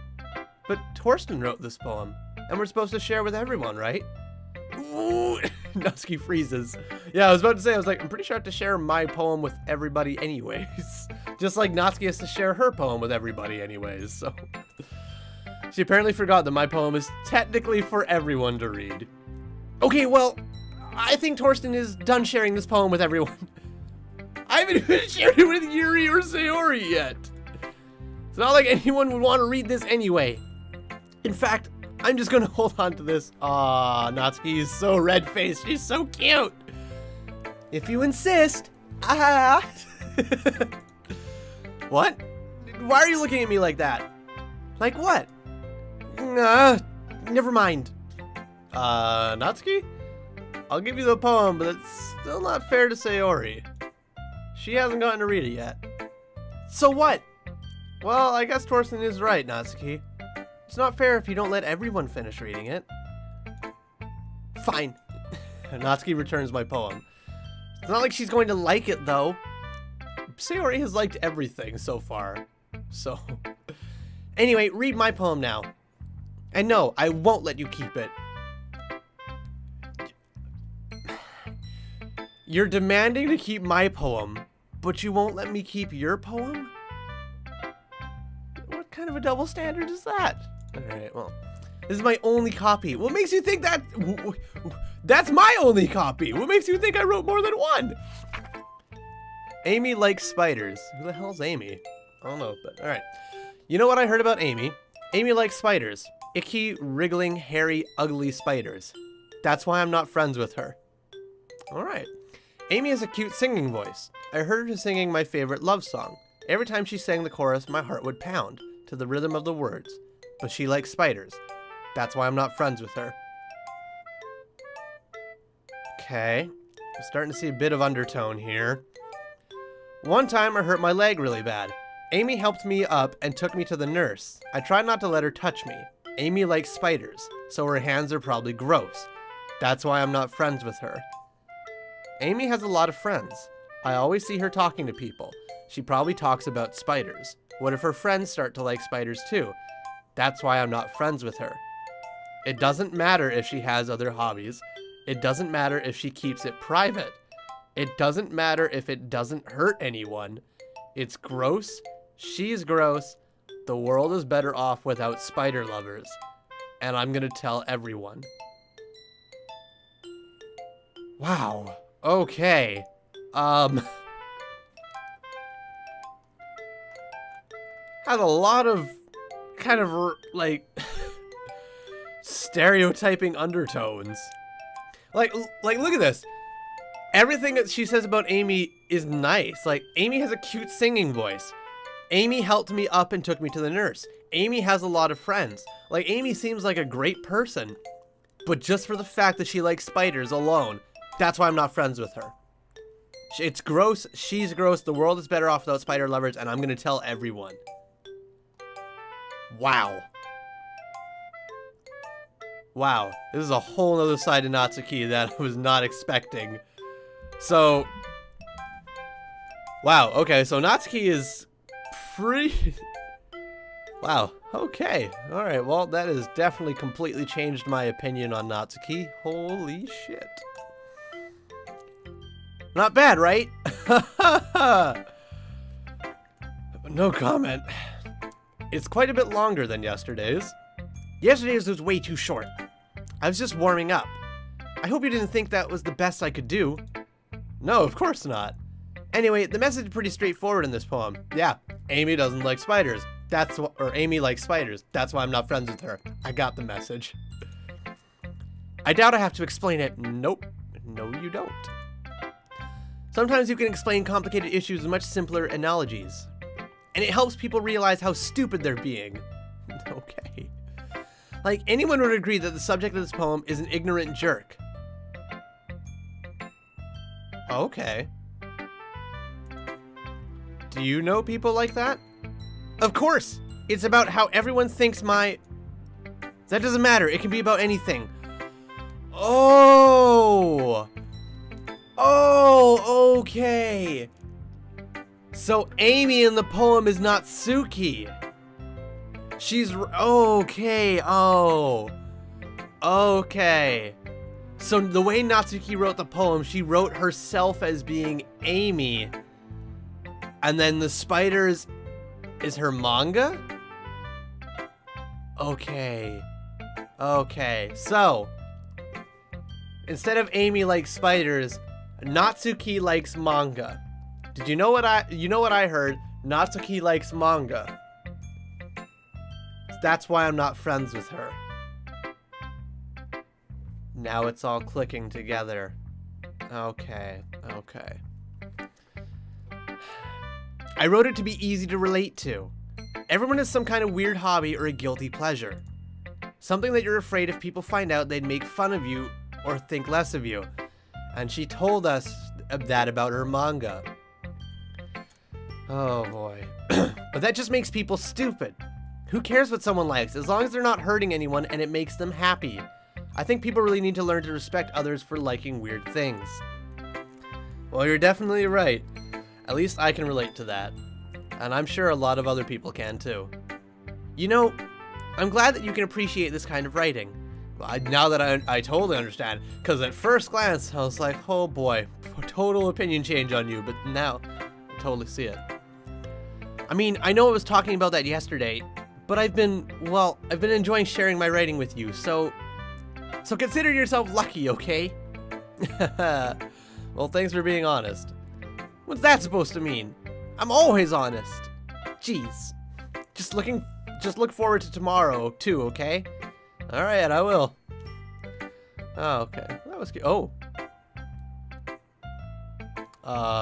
But Torsten wrote this poem, and we're supposed to share with everyone, right? Ooh, Natsuki freezes. Yeah, I was about to say, I'm pretty sure I have to share my poem with everybody anyways. Just like Natsuki has to share her poem with everybody anyways, so. She apparently forgot that my poem is technically for everyone to read. Okay, well, I think Torsten is done sharing this poem with everyone. I haven't even shared it with Yuri or Sayori yet. It's not like anyone would want to read this anyway. In fact, I'm just gonna hold on to this. Aw, Natsuki is so red-faced. She's so cute. If you insist. Ah. What? Why are you looking at me like that? Like what? Never mind. Natsuki? I'll give you the poem, but it's still not fair to Sayori. She hasn't gotten to read it yet. So what? Well, I guess Torsten is right, Natsuki. It's not fair if you don't let everyone finish reading it. Fine. Natsuki returns my poem. It's not like she's going to like it, though. Sayori has liked everything so far. So, anyway, read my poem now. And no, I won't let you keep it. You're demanding to keep my poem, but you won't let me keep your poem? What kind of a double standard is that? Alright, well, this is my only copy. What makes you think that? That's my only copy. What makes you think I wrote more than one? Amy likes spiders. Who the hell's Amy? I don't know, but alright. You know what I heard about Amy? Amy likes spiders. Icky, wriggling, hairy, ugly spiders. That's why I'm not friends with her. Alright. Amy has a cute singing voice. I heard her singing my favorite love song. Every time she sang the chorus, my heart would pound to the rhythm of the words. But she likes spiders. That's why I'm not friends with her. Okay. I'm starting to see a bit of undertone here. One time I hurt my leg really bad. Amy helped me up and took me to the nurse. I tried not to let her touch me. Amy likes spiders, so her hands are probably gross. That's why I'm not friends with her. Amy has a lot of friends. I always see her talking to people. She probably talks about spiders. What if her friends start to like spiders too? That's why I'm not friends with her. It doesn't matter if she has other hobbies. It doesn't matter if she keeps it private. It doesn't matter if it doesn't hurt anyone. It's gross. She's gross. The world is better off without spider lovers. And I'm gonna tell everyone. Wow. Okay. Had a lot of kind of like stereotyping undertones. Like look at this. Everything that she says about Amy is nice. Like, Amy has a cute singing voice. Amy helped me up and took me to the nurse. Amy has a lot of friends. Like, Amy seems like a great person. But just for the fact that she likes spiders alone, that's why I'm not friends with her. It's gross. She's gross. The world is better off without spider lovers, and I'm going to tell everyone. Wow. Wow. This is a whole other side to Natsuki that I was not expecting. So, wow, okay, so Natsuki is pretty... Wow, okay, alright, well, that has definitely completely changed my opinion on Natsuki. Holy shit. Not bad, right? No comment. It's quite a bit longer than yesterday's. Yesterday's was way too short. I was just warming up. I hope you didn't think that was the best I could do. No, of course not. Anyway, the message is pretty straightforward in this poem. Yeah, Amy doesn't like spiders. Or Amy likes spiders. That's why I'm not friends with her. I got the message. I doubt I have to explain it. Nope. No, you don't. Sometimes you can explain complicated issues with much simpler analogies. And it helps people realize how stupid they're being. Okay. Like, anyone would agree that the subject of this poem is an ignorant jerk. Okay. Do you know people like that? Of course! It's about how everyone thinks my... That doesn't matter. It can be about anything. Oh! Oh, okay. So Amy in the poem is not Suki. She's... Okay, oh. Okay. So the way Natsuki wrote the poem, she wrote herself as being Amy. And then the spiders is her manga? Okay. Okay. So, instead of Amy likes spiders, Natsuki likes manga. Did you know what I heard? Natsuki likes manga. That's why I'm not friends with her. Now it's all clicking together. Okay, okay. I wrote it to be easy to relate to. Everyone has some kind of weird hobby or a guilty pleasure. Something that you're afraid if people find out they'd make fun of you or think less of you. And she told us that about her manga. Oh boy. But that just makes people stupid. Who cares what someone likes, as long as they're not hurting anyone and it makes them happy. I think people really need to learn to respect others for liking weird things. Well, you're definitely right. At least I can relate to that. And I'm sure a lot of other people can too. You know, I'm glad that you can appreciate this kind of writing. Now that I totally understand, because at first glance, I was like, oh boy, total opinion change on you, but now I totally see it. I mean, I know I was talking about that yesterday, but I've been enjoying sharing my writing with you, so consider yourself lucky, okay? Well, thanks for being honest. What's that supposed to mean? I'm always honest. Jeez. Just look forward to tomorrow, too, okay? Alright, I will. Oh, okay. That was good. Oh.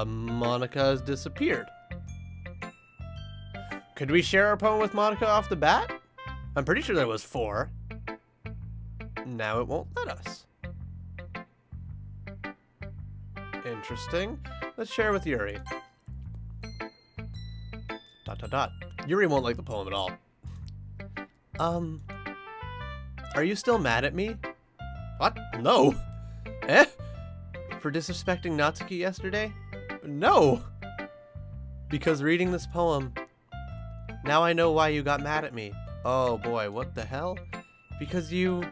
Monica has disappeared. Could we share our poem with Monica off the bat? I'm pretty sure there was 4. Now it won't let us. Interesting. Let's share with Yuri. ... Yuri won't like the poem at all. Are you still mad at me? What? No. Eh? For disrespecting Natsuki yesterday? No. Because reading this poem, now I know why you got mad at me. Oh boy, what the hell? Because you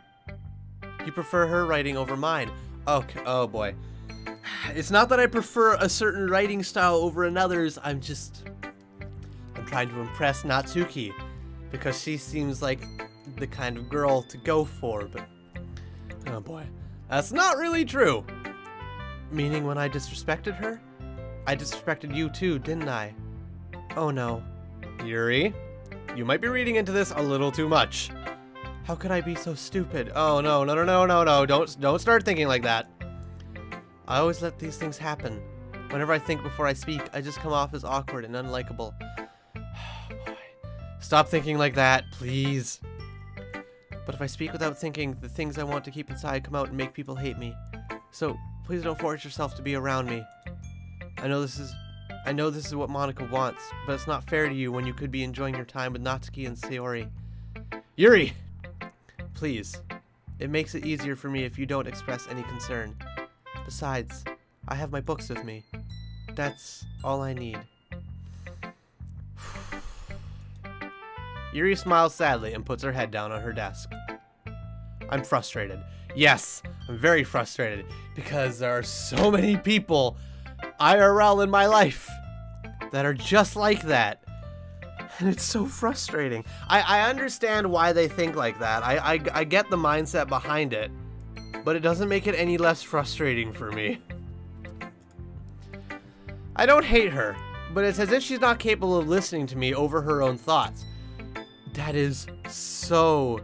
prefer her writing over mine. Okay, oh boy. It's not that I prefer a certain writing style over another's, I'm trying to impress Natsuki because she seems like the kind of girl to go for, but oh boy, that's not really true. Meaning when I disrespected her, I disrespected you too, didn't I? Oh no. Yuri, you might be reading into this a little too much. How could I be so stupid? Oh no, no, no, no, no, no, don't start thinking like that. I always let these things happen. Whenever I think before I speak, I just come off as awkward and unlikable. Stop thinking like that, please. But if I speak without thinking, the things I want to keep inside come out and make people hate me. So please don't force yourself to be around me. I know this is what Monica wants, but it's not fair to you when you could be enjoying your time with Natsuki and Sayori. Yuri! Please. It makes it easier for me if you don't express any concern. Besides, I have my books with me. That's all I need. Yuri smiles sadly and puts her head down on her desk. I'm frustrated. Yes, I'm very frustrated because there are so many people IRL in my life that are just like that. And it's so frustrating. I understand why they think like that. I get the mindset behind it, but it doesn't make it any less frustrating for me. I don't hate her, but it's as if she's not capable of listening to me over her own thoughts. That is so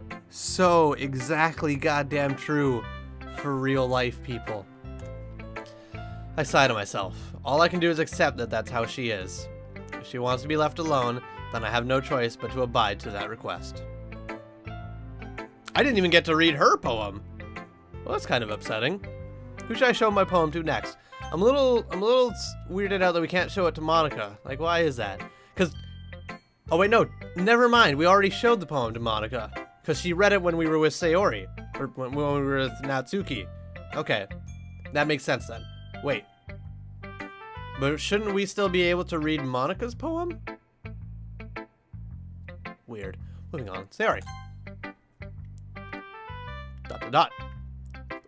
exactly goddamn true for real life people. I sigh to myself. All I can do is accept that that's how she is. If she wants to be left alone, then I have no choice but to abide to that request. I didn't even get to read her poem. Well, that's kind of upsetting. Who should I show my poem to next? I'm a little weirded out that we can't show it to Monica. Like, why is that? Because, oh wait, no, never mind. We already showed the poem to Monica. Because she read it when we were with Sayori. Or when we were with Natsuki. Okay, that makes sense then. Wait. But shouldn't we still be able to read Monica's poem? Weird. Moving on. Sayori. ...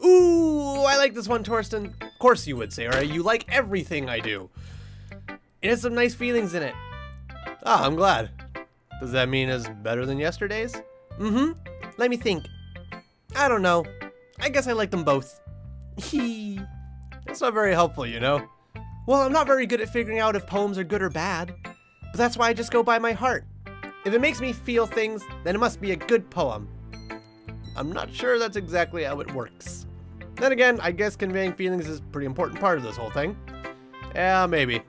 Ooh, I like this one, Torsten. Of course you would, Sayori. You like everything I do. It has some nice feelings in it. Ah, I'm glad. Does that mean it's better than yesterday's? Mm-hmm. Let me think. I don't know. I guess I like them both. Hee. That's not very helpful, you know? Well, I'm not very good at figuring out if poems are good or bad. But that's why I just go by my heart. If it makes me feel things, then it must be a good poem. I'm not sure that's exactly how it works. Then again, I guess conveying feelings is a pretty important part of this whole thing. Yeah, maybe.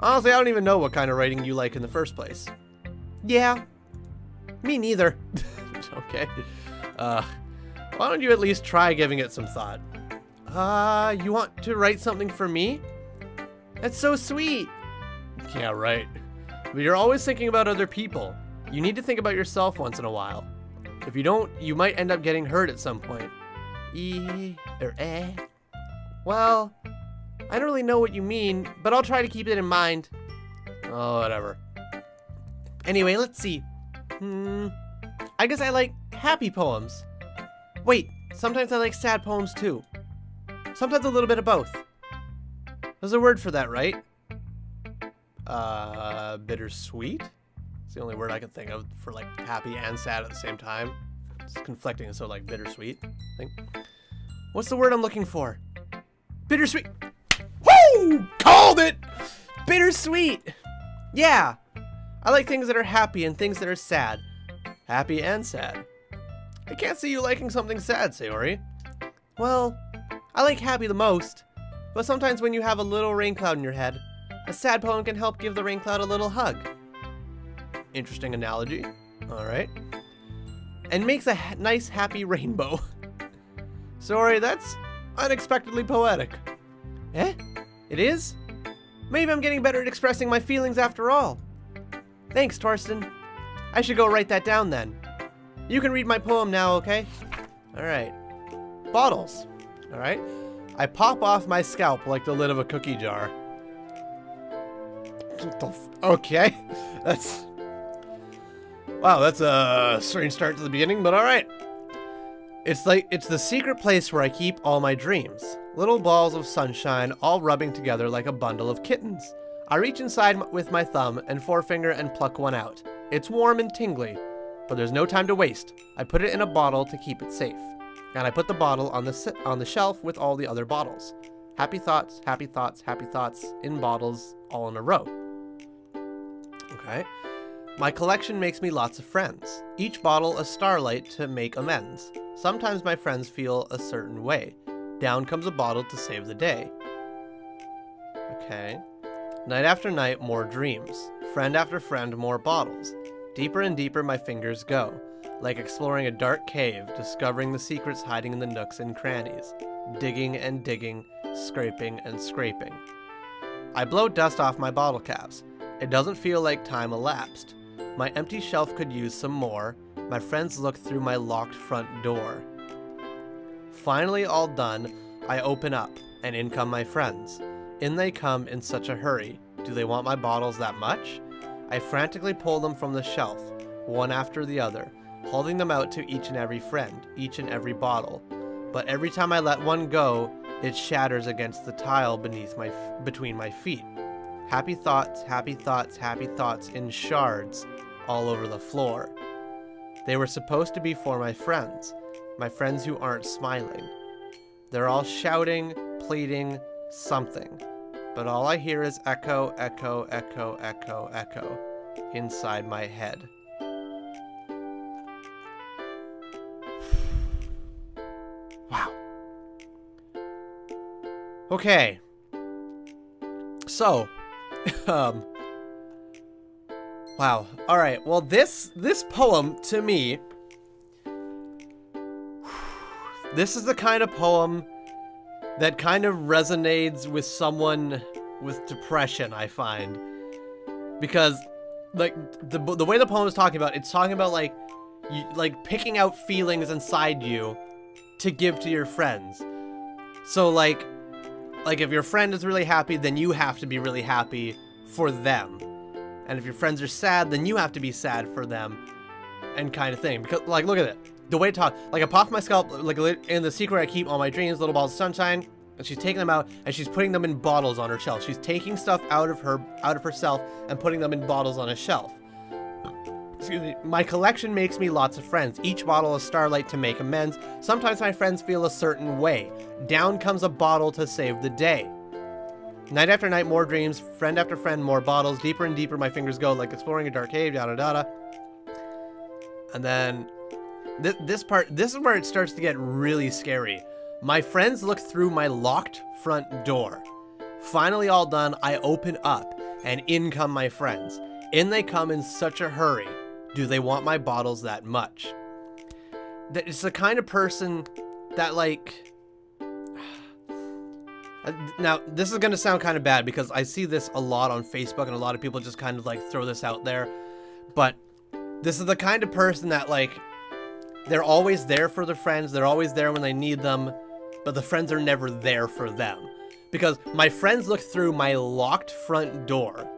Honestly, I don't even know what kind of writing you like in the first place. Yeah. Me neither. Okay. Why don't you at least try giving it some thought? You want to write something for me? That's so sweet. Yeah, right. But you're always thinking about other people. You need to think about yourself once in a while. If you don't, you might end up getting hurt at some point. Well, I don't really know what you mean, but I'll try to keep it in mind. Oh, whatever. Anyway, let's see. I guess I like happy poems. Wait, sometimes I like sad poems too. Sometimes a little bit of both. There's a word for that, right? Bittersweet? It's the only word I can think of for like happy and sad at the same time. It's conflicting, so like bittersweet, I think. What's the word I'm looking for? Bittersweet. Woo! Called it! Bittersweet! Yeah! I like things that are happy and things that are sad. Happy and sad. I can't see you liking something sad, Sayori. Well, I like happy the most. But sometimes when you have a little rain cloud in your head, a sad poem can help give the rain cloud a little hug. Interesting analogy. All right. And makes a nice, happy rainbow. Sorry, that's unexpectedly poetic. Eh? It is? Maybe I'm getting better at expressing my feelings after all. Thanks, Torsten. I should go write that down then. You can read my poem now, okay? All right. Bottles. All right. I pop off my scalp like the lid of a cookie jar. Okay. Wow, that's a strange start to the beginning, but all right. It's the secret place where I keep all my dreams. Little balls of sunshine all rubbing together like a bundle of kittens. I reach inside with my thumb and forefinger and pluck one out. It's warm and tingly, but there's no time to waste. I put it in a bottle to keep it safe. And I put the bottle on the shelf with all the other bottles. Happy thoughts, happy thoughts, happy thoughts in bottles all in a row. Okay. My collection makes me lots of friends. Each bottle a starlight to make amends. Sometimes my friends feel a certain way. Down comes a bottle to save the day. Okay. Night after night, more dreams. Friend after friend, more bottles. Deeper and deeper my fingers go. Like exploring a dark cave, discovering the secrets hiding in the nooks and crannies. Digging and digging, scraping and scraping. I blow dust off my bottle caps. It doesn't feel like time elapsed. My empty shelf could use some more. My friends look through my locked front door. Finally all done, I open up, and in come my friends. In they come in such a hurry. Do they want my bottles that much? I frantically pull them from the shelf, one after the other, holding them out to each and every friend, each and every bottle. But every time I let one go, it shatters against the tile between my feet. Happy thoughts, happy thoughts, happy thoughts in shards all over the floor. They were supposed to be for my friends who aren't smiling. They're all shouting, pleading, something. But all I hear is echo, echo, echo, echo, echo inside my head. Wow. Okay. So, wow. All right. Well, this poem to me, this is the kind of poem that kind of resonates with someone with depression, I find. Because like the way the poem is talking about, it's talking about like picking out feelings inside you to give to your friends. So like if your friend is really happy, then you have to be really happy for them. And if your friends are sad, then you have to be sad for them, and kind of thing. Because like, look at it. The way it talks, like I pop my scalp, like in the secret I keep all my dreams, little balls of sunshine, and she's taking them out and she's putting them in bottles on her shelf. She's taking stuff out of herself and putting them in bottles on a shelf. Excuse me. My collection makes me lots of friends. Each bottle a starlight to make amends. Sometimes my friends feel a certain way. Down comes a bottle to save the day. Night after night, more dreams. Friend after friend, more bottles. Deeper and deeper my fingers go, like exploring a dark cave, yada yada. And then this is where it starts to get really scary. My friends look through my locked front door. Finally all done, I open up, and in come my friends. In they come in such a hurry. Do they want my bottles that much? It's the kind of person that like... Now, this is going to sound kind of bad because I see this a lot on Facebook and a lot of people just kind of like throw this out there. But this is the kind of person that like, they're always there for their friends. They're always there when they need them, but the friends are never there for them. Because my friends look through my locked front door.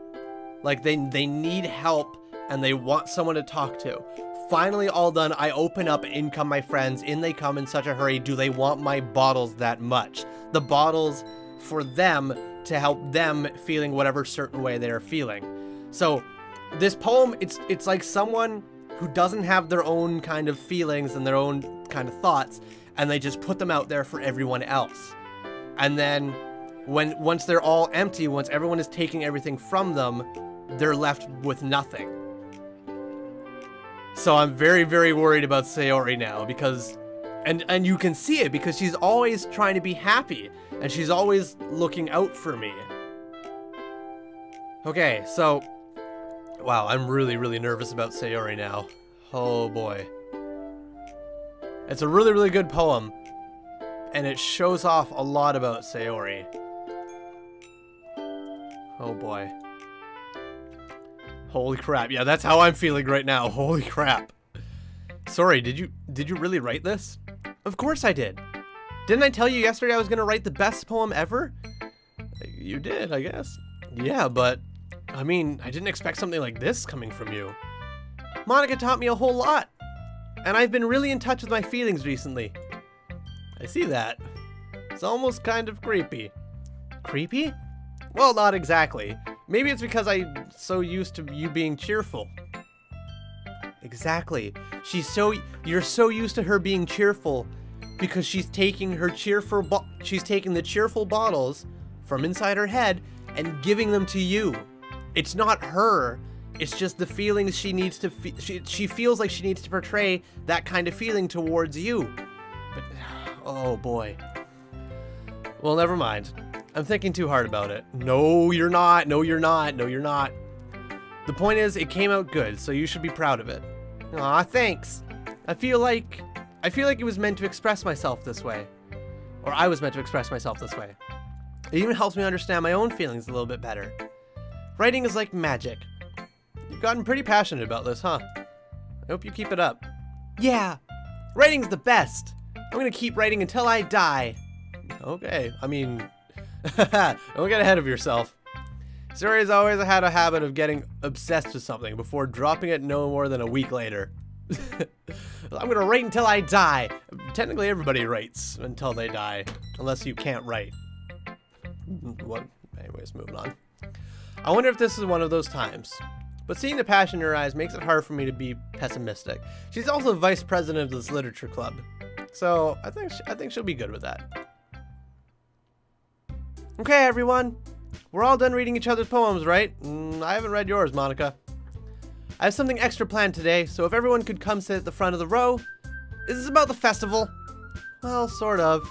Like they need help and they want someone to talk to. Finally all done, I open up, in come my friends. In they come in such a hurry. Do they want my bottles that much? The bottles for them to help them feeling whatever certain way they are feeling. So this poem, it's like someone who doesn't have their own kind of feelings and their own kind of thoughts, and they just put them out there for everyone else. And then once they're all empty, once everyone is taking everything from them, they're left with nothing. So I'm very, very worried about Sayori now because, and you can see it because she's always trying to be happy and she's always looking out for me. Okay, so Wow, I'm really, really nervous about Sayori now. Oh boy. It's a really, really good poem, and it shows off a lot about Sayori. Oh boy. Holy crap. Yeah, that's how I'm feeling right now. Holy crap. Sorry, did you really write this? Of course I did. Didn't I tell you yesterday I was gonna write the best poem ever? You did, I guess. Yeah, but I mean, I didn't expect something like this coming from you. Monica taught me a whole lot, and I've been really in touch with my feelings recently. I see that. It's almost kind of creepy. Creepy? Well, not exactly. Maybe it's because I'm so used to you being cheerful. Exactly. You're so used to her being cheerful because she's taking the cheerful bottles from inside her head and giving them to you. It's not her. It's just the feelings she needs to she feels like she needs to portray that kind of feeling towards you. But oh boy. Well, never mind. I'm thinking too hard about it. No, you're not. No, you're not. No, you're not. The point is, it came out good, so you should be proud of it. Aw, thanks. I feel like it was meant to express myself this way. Or I was meant to express myself this way. It even helps me understand my own feelings a little bit better. Writing is like magic. You've gotten pretty passionate about this, huh? I hope you keep it up. Yeah, writing's the best. I'm gonna keep writing until I die. Okay, I mean, don't get ahead of yourself. Sayori's always had a habit of getting obsessed with something before dropping it no more than a week later. I'm gonna write until I die. Technically, everybody writes until they die, unless you can't write. What? Anyways, moving on. I wonder if this is one of those times. But seeing the passion in her eyes makes it hard for me to be pessimistic. She's also vice president of this literature club, so I think she'll be good with that. Okay, everyone, we're all done reading each other's poems, right? I haven't read yours, Monica. I have something extra planned today, so if everyone could come sit at the front of the row. Is this about the festival? Well, sort of.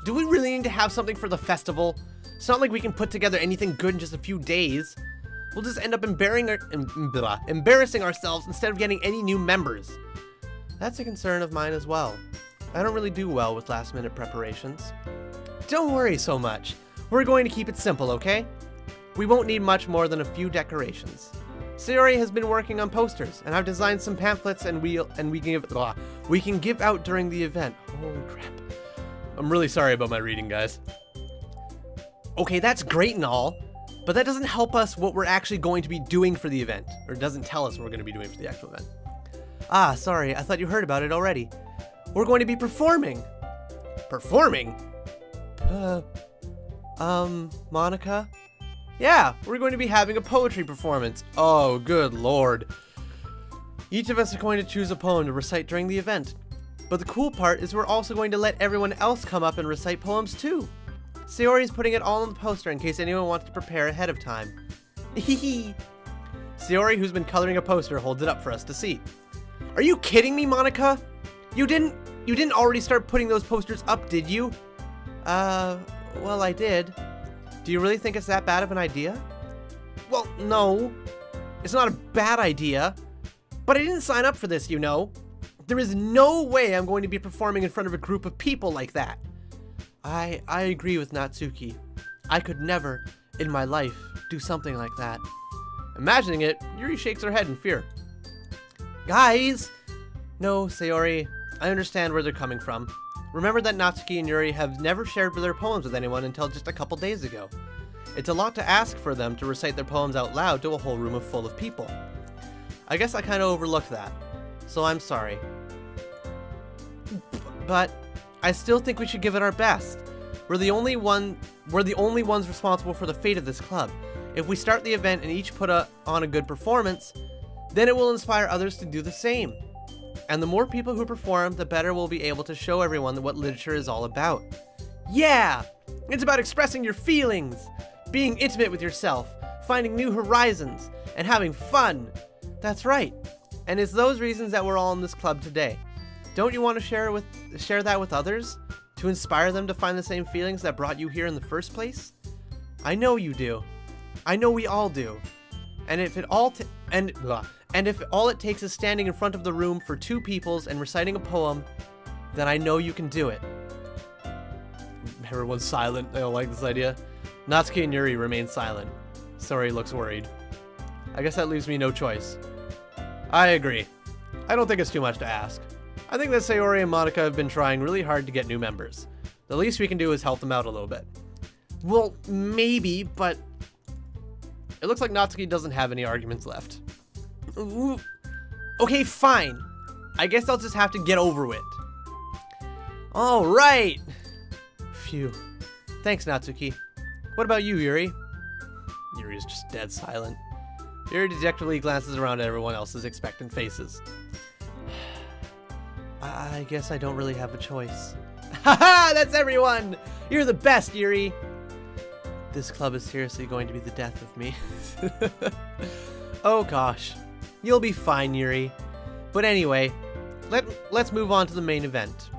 Do we really need to have something for the festival? It's not like we can put together anything good in just a few days. We'll just end up embarrassing ourselves instead of getting any new members. That's a concern of mine as well. I don't really do well with last-minute preparations. Don't worry so much. We're going to keep it simple, okay? We won't need much more than a few decorations. Sayori has been working on posters, and I've designed some pamphlets and we can give out during the event. Holy crap. I'm really sorry about my reading, guys. Okay, that's great and all, but that doesn't help us what we're actually going to be doing for the event, or doesn't tell us what we're going to be doing for the actual event. Ah, sorry, I thought you heard about it already. We're going to be performing. Performing? Monica? Yeah, we're going to be having a poetry performance. Oh, good lord. Each of us are going to choose a poem to recite during the event. But the cool part is we're also going to let everyone else come up and recite poems too. Sayori's putting it all on the poster in case anyone wants to prepare ahead of time. Hehe. Sayori, who's been coloring a poster, holds it up for us to see. Are you kidding me, Monica? You didn't already start putting those posters up, did you? Well, I did. Do you really think it's that bad of an idea? Well, no. It's not a bad idea. But I didn't sign up for this, you know. There is no way I'm going to be performing in front of a group of people like that. I agree with Natsuki. I could never, in my life, do something like that. Imagining it, Yuri shakes her head in fear. Guys! No, Sayori, I understand where they're coming from. Remember that Natsuki and Yuri have never shared their poems with anyone until just a couple days ago. It's a lot to ask for them to recite their poems out loud to a whole room full of people. I guess I kind of overlooked that, so I'm sorry. But I still think we should give it our best. We're the only ones responsible for the fate of this club. If we start the event and each put on a good performance, then it will inspire others to do the same. And the more people who perform, the better we'll be able to show everyone what literature is all about. Yeah! It's about expressing your feelings, being intimate with yourself, finding new horizons, and having fun. That's right. And it's those reasons that we're all in this club today. Don't you want to share that with others? To inspire them to find the same feelings that brought you here in the first place? I know you do. I know we all do. And if it all it takes is standing in front of the room for 2 peoples and reciting a poem, then I know you can do it. Everyone's silent. They don't like this idea. Natsuki and Yuri remain silent. Sayori looks worried. I guess that leaves me no choice. I agree. I don't think it's too much to ask. I think that Sayori and Monica have been trying really hard to get new members. The least we can do is help them out a little bit. Well, maybe, but it looks like Natsuki doesn't have any arguments left. Ooh. Okay, fine. I guess I'll just have to get over it. All right. Phew. Thanks, Natsuki. What about you, Yuri? Yuri is just dead silent. Yuri dejectedly glances around at everyone else's expectant faces. I guess I don't really have a choice. Haha, that's everyone! You're the best, Yuri! This club is seriously going to be the death of me. Oh gosh. You'll be fine, Yuri. But anyway, let's move on to the main event.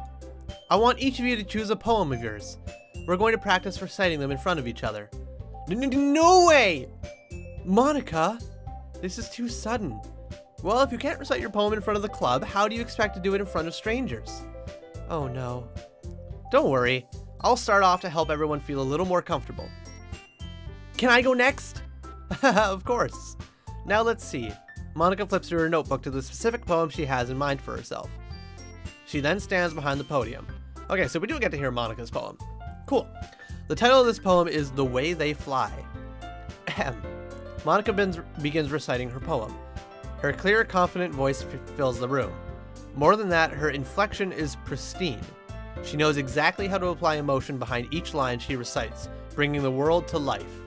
I want each of you to choose a poem of yours. We're going to practice reciting them in front of each other. No way! Monica, this is too sudden. Well, if you can't recite your poem in front of the club, how do you expect to do it in front of strangers? Oh no. Don't worry. I'll start off to help everyone feel a little more comfortable. Can I go next? Of course. Now let's see. Monica flips through her notebook to the specific poem she has in mind for herself. She then stands behind the podium. Okay, so we do get to hear Monica's poem. Cool. The title of this poem is The Way They Fly. Ahem. Monica begins reciting her poem. Her clear, confident voice fills the room. More than that, her inflection is pristine. She knows exactly how to apply emotion behind each line she recites, bringing the world to life.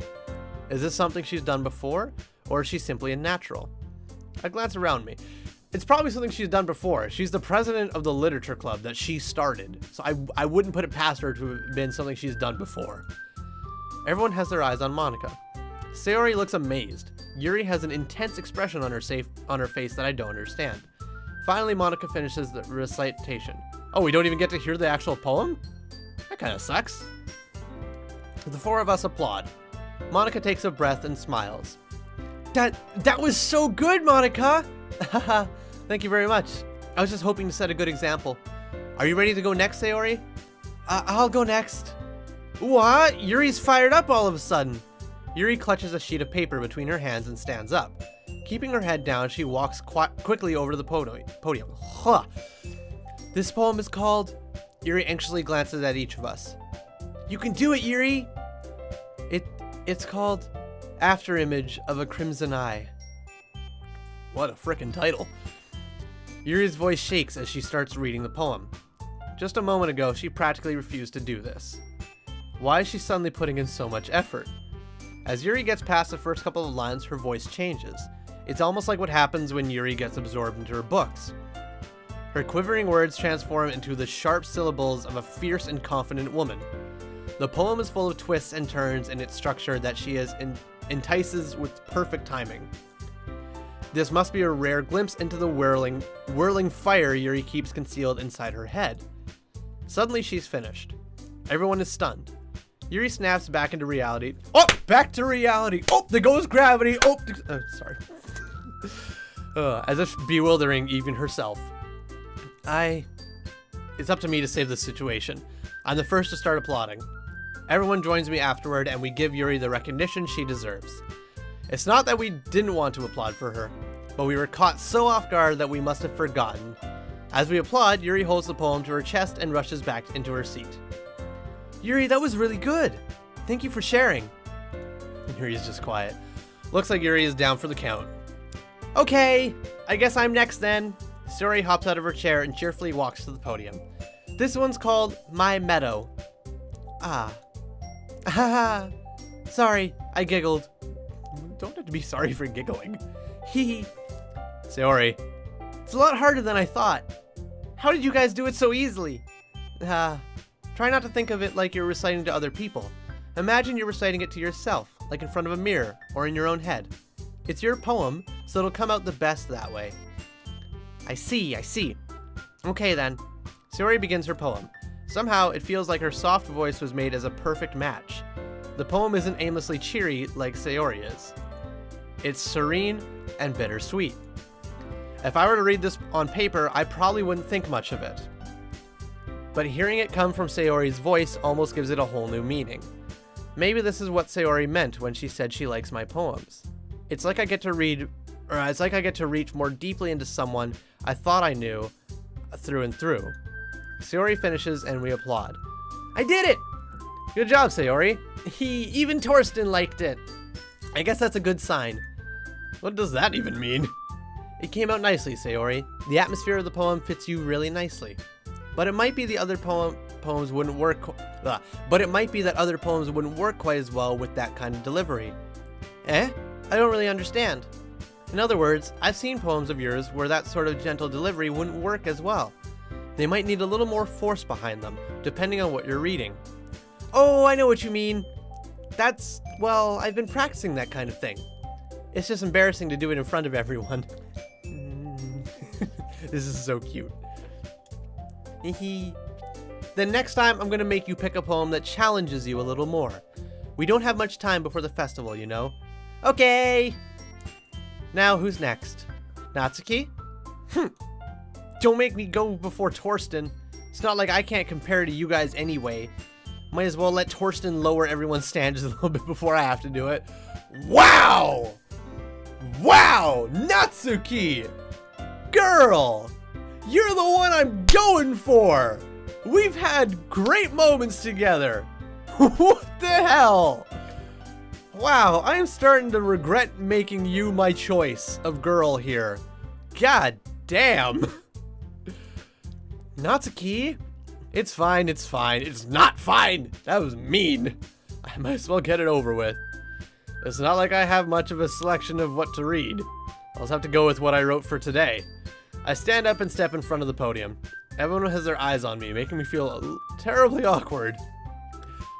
Is this something she's done before, or is she simply a natural? I glance around me. It's probably something she's done before. She's the president of the literature club that she started, so I wouldn't put it past her to have been something she's done before. Everyone has their eyes on Monica. Sayori looks amazed. Yuri has an intense expression on her face that I don't understand. Finally, Monica finishes the recitation. Oh, we don't even get to hear the actual poem? That kind of sucks. The 4 of us applaud. Monica takes a breath and smiles. That was so good, Monica! Thank you very much. I was just hoping to set a good example. Are you ready to go next, Sayori? I'll go next. What? Yuri's fired up all of a sudden. Yuri clutches a sheet of paper between her hands and stands up. Keeping her head down, she walks quickly over to the podium. Huh. This poem is called... Yuri anxiously glances at each of us. You can do it, Yuri! It's called Afterimage of a Crimson Eye. What a frickin' title. Yuri's voice shakes as she starts reading the poem. Just a moment ago, she practically refused to do this. Why is she suddenly putting in so much effort? As Yuri gets past the first couple of lines, her voice changes. It's almost like what happens when Yuri gets absorbed into her books. Her quivering words transform into the sharp syllables of a fierce and confident woman. The poem is full of twists and turns in its structure that she entices with perfect timing. This must be a rare glimpse into the whirling fire Yuri keeps concealed inside her head. Suddenly she's finished. Everyone is stunned. Yuri snaps back into reality. Oh, back to reality. Oh, there goes gravity. Oh, sorry. As if bewildering even herself. It's up to me to save the situation. I'm the first to start applauding. Everyone joins me afterward and we give Yuri the recognition she deserves. It's not that we didn't want to applaud for her, but we were caught so off guard that we must have forgotten. As we applaud, Yuri holds the poem to her chest and rushes back into her seat. Yuri, that was really good. Thank you for sharing. Yuri's just quiet. Looks like Yuri is down for the count. Okay, I guess I'm next then. Sayori hops out of her chair and cheerfully walks to the podium. This one's called My Meadow. Haha. Sorry, I giggled. Don't have to be sorry for giggling. Hee. Sayori, it's a lot harder than I thought. How did you guys do it so easily? Try not to think of it like you're reciting to other people. Imagine you're reciting it to yourself, like in front of a mirror or in your own head. It's your poem, so it'll come out the best that way. I see. Okay then. Sayori begins her poem. Somehow, it feels like her soft voice was made as a perfect match. The poem isn't aimlessly cheery like Sayori is. It's serene and bittersweet. If I were to read this on paper, I probably wouldn't think much of it. But hearing it come from Sayori's voice almost gives it a whole new meaning. Maybe this is what Sayori meant when she said she likes my poems. It's like I get to reach more deeply into someone I thought I knew through and through. Sayori finishes and we applaud. I did it! Good job, Sayori. Even Torsten liked it. I guess that's a good sign. What does that even mean? It came out nicely, Sayori. The atmosphere of the poem fits you really nicely. But it might be the other poems wouldn't work. But it might be that other poems wouldn't work quite as well with that kind of delivery. Eh? I don't really understand. In other words, I've seen poems of yours where that sort of gentle delivery wouldn't work as well. They might need a little more force behind them, depending on what you're reading. Oh, I know what you mean. Well, I've been practicing that kind of thing. It's just embarrassing to do it in front of everyone. This is so cute. Then next time, I'm gonna make you pick a poem that challenges you a little more. We don't have much time before the festival, you know? Okay! Now, who's next? Natsuki? Don't make me go before Torsten. It's not like I can't compare to you guys anyway. Might as well let Torsten lower everyone's standards a little bit before I have to do it. Wow! Wow! Natsuki! Girl! You're the one I'm going for! We've had great moments together! What the hell? Wow, I am starting to regret making you my choice of girl here. God damn! Natsuki? It's fine, it's fine. It's not fine! That was mean. I might as well get it over with. It's not like I have much of a selection of what to read. I'll just have to go with what I wrote for today. I stand up and step in front of the podium. Everyone has their eyes on me, making me feel terribly awkward.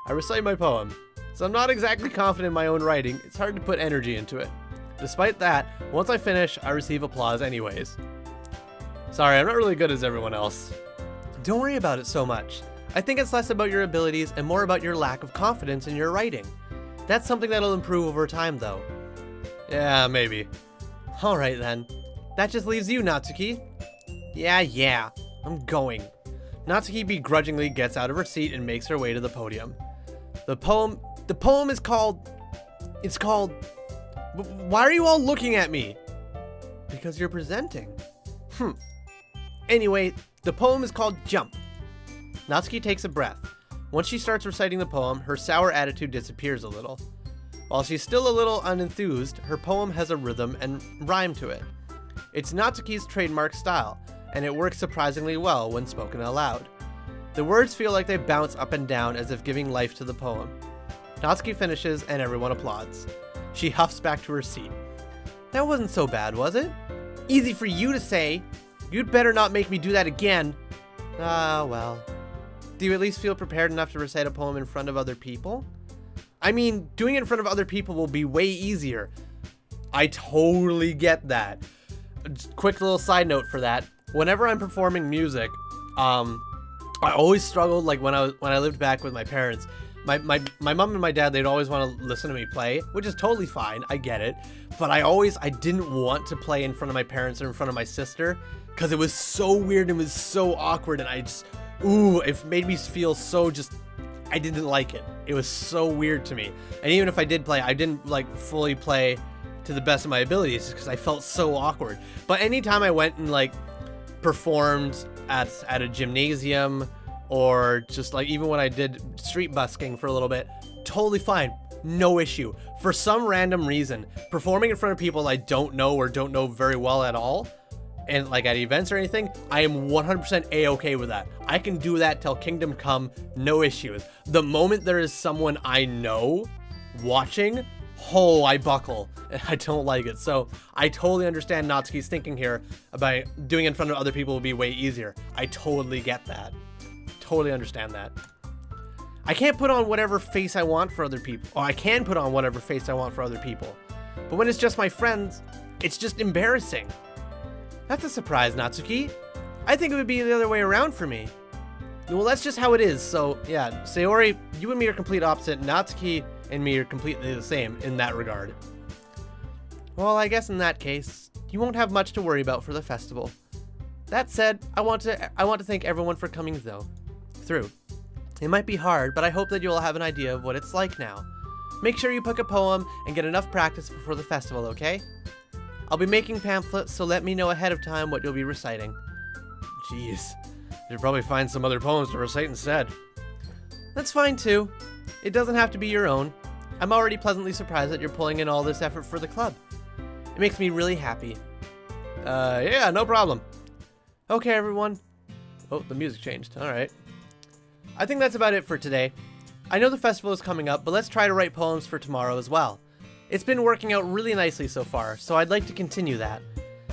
I recite my poem. So I'm not exactly confident in my own writing. It's hard to put energy into it. Despite that, once I finish, I receive applause anyways. Sorry, I'm not really good as everyone else. Don't worry about it so much. I think it's less about your abilities and more about your lack of confidence in your writing. That's something that'll improve over time, though. Yeah, maybe. Alright then. That just leaves you, Natsuki. Yeah, I'm going. Natsuki begrudgingly gets out of her seat and makes her way to the podium. The poem is called... It's called... Why are you all looking at me? Because you're presenting. Anyway, the poem is called Jump. Natsuki takes a breath. Once she starts reciting the poem, her sour attitude disappears a little. While she's still a little unenthused, her poem has a rhythm and rhyme to it. It's Natsuki's trademark style, and it works surprisingly well when spoken aloud. The words feel like they bounce up and down as if giving life to the poem. Natsuki finishes and everyone applauds. She huffs back to her seat. That wasn't so bad, was it? Easy for you to say. You'd better not make me do that again. Ah, well. Do you at least feel prepared enough to recite a poem in front of other people? I mean, doing it in front of other people will be way easier. I totally get that. Quick little side note for that. Whenever I'm performing music, I always struggled, like when I lived back with my parents. My mom and my dad, they'd always want to listen to me play, which is totally fine. I get it. But I didn't want to play in front of my parents or in front of my sister because it was so weird and it was so awkward, and it made me feel so I didn't like it. It was so weird to me. And even if I did play, I didn't like fully play to the best of my abilities because I felt so awkward. But anytime I went and like performed at a gymnasium, or just like even when I did street busking for a little bit, totally fine, no issue. For some random reason, performing in front of people I don't know or don't know very well at all, and like at events or anything, I am 100% a-okay with that. I can do that till kingdom come, no issues. The moment there is someone I know watching, I buckle, and I don't like it. So I totally understand Natsuki's thinking here about doing it in front of other people will be way easier. I totally get that. Totally understand that. I can't put on whatever face I want for other people. Or I can put on whatever face I want for other people. But when it's just my friends, it's just embarrassing. That's a surprise, Natsuki. I think it would be the other way around for me. Well, that's just how it is. So yeah, Sayori, you and me are complete opposite. Natsuki and me are completely the same in that regard. Well, I guess in that case, you won't have much to worry about for the festival. That said, I want to thank everyone for coming through. It might be hard, but I hope that you'll have an idea of what it's like now. Make sure you pick a poem and get enough practice before the festival, okay? I'll be making pamphlets, so let me know ahead of time what you'll be reciting. Jeez, you'll probably find some other poems to recite instead. That's fine too. It doesn't have to be your own. I'm already pleasantly surprised that you're pulling in all this effort for the club. It makes me really happy. Yeah, no problem. Okay, everyone. Oh, the music changed. All right. I think that's about it for today. I know the festival is coming up, but let's try to write poems for tomorrow as well. It's been working out really nicely so far, so I'd like to continue that.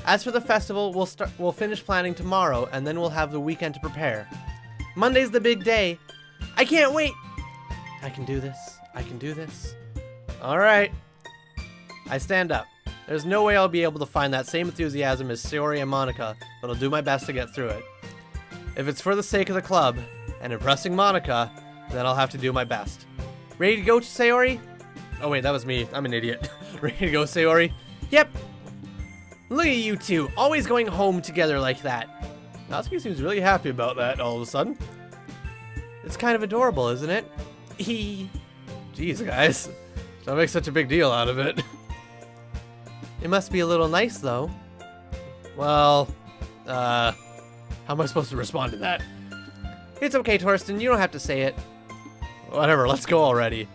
As for the festival, we'll finish planning tomorrow, and then we'll have the weekend to prepare. Monday's the big day. I can't wait. I can do this. I can do this. All right. I stand up. There's no way I'll be able to find that same enthusiasm as Sayori and Monica, but I'll do my best to get through it. If it's for the sake of the club and impressing Monica, then I'll have to do my best. Ready to go, Sayori? Oh wait, that was me. I'm an idiot. Ready to go, Sayori? Yep. Look at you two, always going home together like that. Natsuki seems really happy about that all of a sudden. It's kind of adorable, isn't it? Jeez, guys. Don't make such a big deal out of it. It must be a little nice, though. Well, how am I supposed to respond to that? It's okay, Torsten, you don't have to say it. Whatever, let's go already.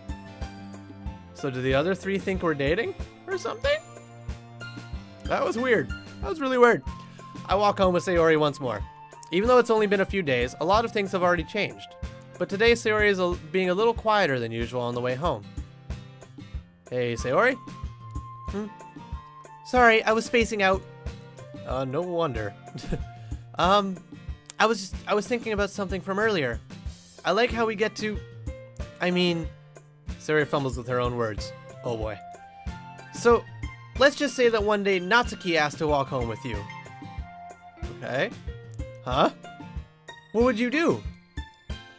So do the other three think we're dating? Or something? That was weird. That was really weird. I walk home with Sayori once more. Even though it's only been a few days, a lot of things have already changed. But today, Sayori is being a little quieter than usual on the way home. Hey, Sayori? Sorry, I was spacing out. No wonder. I was thinking about something from earlier. I like how we get to... Sayori fumbles with her own words. Oh boy. So, let's just say that one day Natsuki asked to walk home with you. Okay. Huh? What would you do?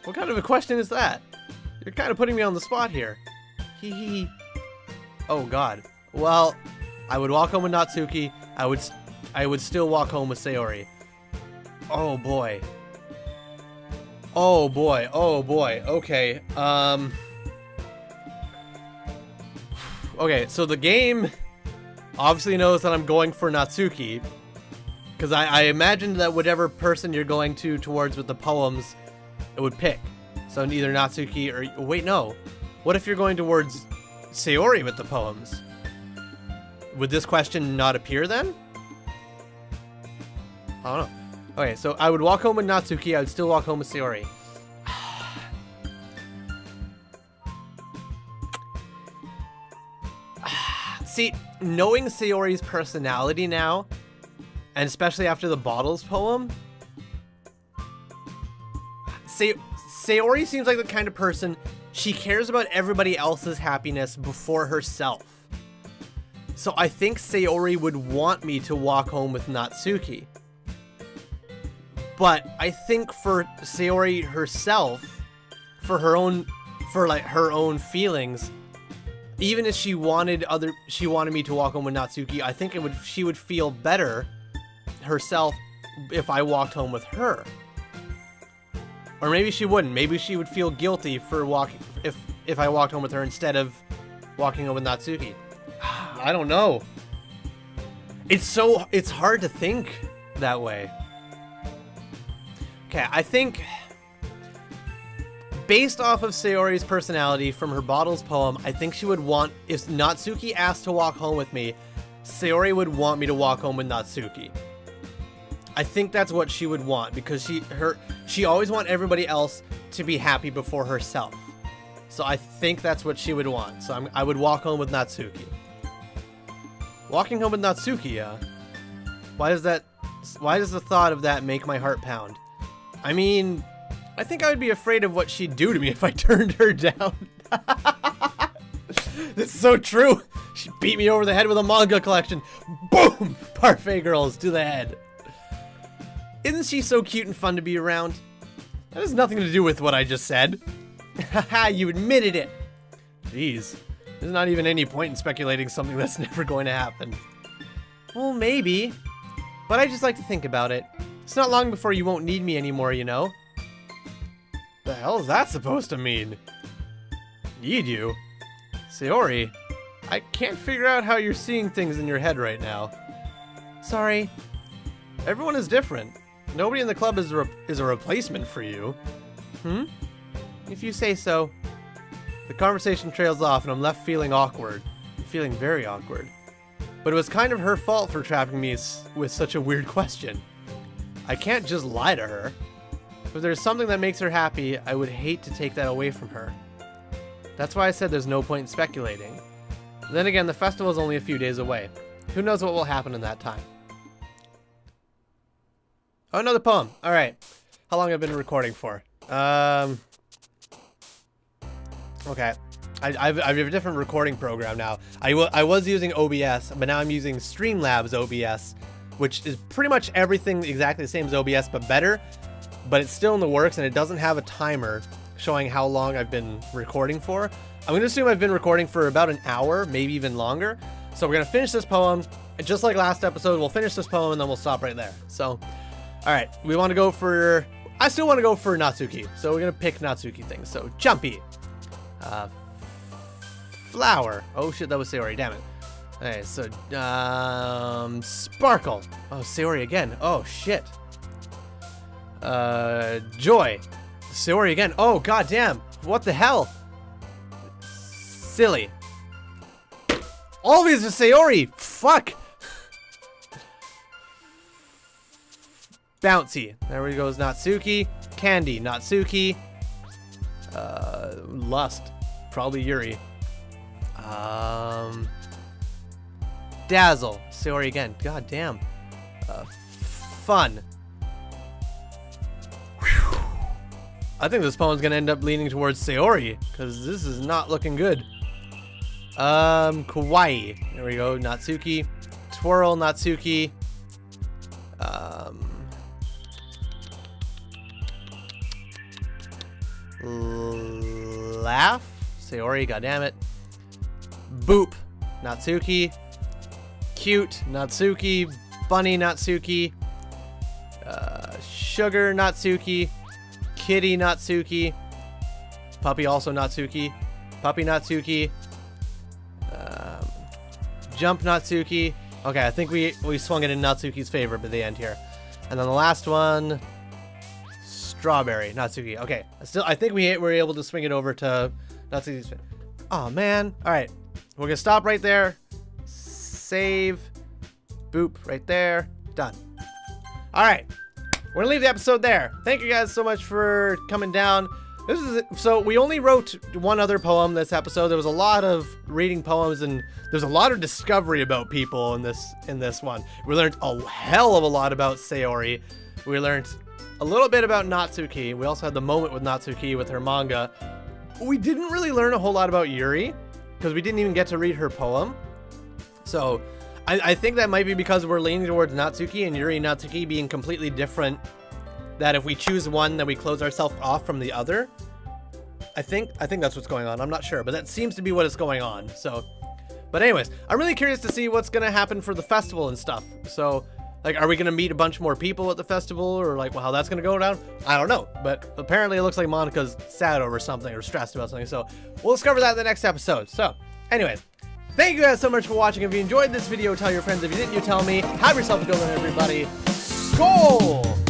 What kind of a question is that? You're kind of putting me on the spot here. Hee. Oh god. Well, I would walk home with Natsuki. I would still walk home with Sayori. Oh boy. Oh boy. Oh boy. Okay. Okay, so the game obviously knows that I'm going for Natsuki. Because I imagined that whatever person you're going towards with the poems, it would pick. So either Natsuki or... Wait, no. What if you're going towards Sayori with the poems? Would this question not appear then? I don't know. Okay, so I would walk home with Natsuki. I would still walk home with Sayori. See, knowing Sayori's personality now, and especially after the Bottles poem, Sayori seems like the kind of person, she cares about everybody else's happiness before herself. So I think Sayori would want me to walk home with Natsuki. But I think for Sayori herself, for her own feelings, even if she wanted me to walk home with Natsuki, I think she would feel better herself if I walked home with her. Or maybe she wouldn't. Maybe she would feel guilty for if I walked home with her instead of walking home with Natsuki. I don't know. It's hard to think that way. Okay, I think based off of Sayori's personality from her Bottles poem, I think she would want, if Natsuki asked to walk home with me, Sayori would want me to walk home with Natsuki. I think that's what she would want, because she always wants everybody else to be happy before herself. So I think that's what she would want. So I would walk home with Natsuki. Walking home with Natsuki, why does the thought of that make my heart pound? I mean, I think I would be afraid of what she'd do to me if I turned her down. This is so true. She beat me over the head with a manga collection. Boom! Parfait girls to the head. Isn't she so cute and fun to be around? That has nothing to do with what I just said. Haha, you admitted it. Jeez. There's not even any point in speculating something that's never going to happen. Well, maybe. But I just like to think about it. It's not long before you won't need me anymore, you know? The hell is that supposed to mean? Need you? Sayori, I can't figure out how you're seeing things in your head right now. Sorry. Everyone is different. Nobody in the club is a replacement for you. Hmm? If you say so. The conversation trails off and I'm left feeling awkward. I'm feeling very awkward. But it was kind of her fault for trapping me with such a weird question. I can't just lie to her. If there's something that makes her happy, I would hate to take that away from her. That's why I said there's no point in speculating. Then again, the festival is only a few days away. Who knows what will happen in that time? Oh, another poem. All right. How long have I been recording for? Okay. I have a different recording program now. I was using OBS, but now I'm using Streamlabs OBS, which is pretty much everything exactly the same as OBS, but better. But it's still in the works, and it doesn't have a timer showing how long I've been recording for. I'm going to assume I've been recording for about an hour, maybe even longer. So we're going to finish this poem. And just like last episode, we'll finish this poem, and then we'll stop right there. So, all right. We want to go for... I still want to go for Natsuki. So we're going to pick Natsuki things. So, Jumpy. Flower. Oh, shit. That was Sayori. Damn it. Okay, so, Sparkle. Oh, Sayori again. Oh, shit. Joy. Sayori again. Oh, goddamn. What the hell? Silly. All these are Sayori. Fuck. Bouncy. There we goes Natsuki. Candy. Natsuki. Lust. Probably Yuri. Dazzle. Sayori again. God damn. Fun. Whew. I think this poem's gonna end up leaning towards Sayori, because this is not looking good. Kawaii. There we go. Natsuki. Twirl. Natsuki. Laugh. Sayori. Goddammit. Boop. Natsuki. Cute. Natsuki. Bunny. Natsuki. Sugar. Natsuki. Kitty. Natsuki. Puppy. Also Natsuki. Puppy. Natsuki. Jump. Natsuki. Okay, I think we swung it in Natsuki's favor by the end here. And then the last one, Strawberry. Natsuki. Okay, I think we were able to swing it over to Natsuki's favor. Oh man. All right, we're gonna stop right there. Save. Boop. Right there. Done. All right, we're gonna leave the episode there. Thank you guys so much for coming down. This is it. So we only wrote one other poem this episode. There was a lot of reading poems, and there's a lot of discovery about people in this one. We learned a hell of a lot about Sayori. We learned a little bit about Natsuki. We also had the moment with Natsuki with her manga. We didn't really learn a whole lot about Yuri because we didn't even get to read her poem. So I think that might be because we're leaning towards Natsuki, and Yuri and Natsuki being completely different. That if we choose one, then we close ourselves off from the other. I think that's what's going on. I'm not sure, but that seems to be what is going on. So, but anyways, I'm really curious to see what's gonna happen for the festival and stuff. So, like, are we gonna meet a bunch more people at the festival, or like, well, how that's gonna go down? I don't know. But apparently, it looks like Monica's sad over something or stressed about something. So, we'll discover that in the next episode. So, anyways, thank you guys so much for watching. If you enjoyed this video, tell your friends. If you didn't, you tell me. Have yourself a good one, everybody. Skål!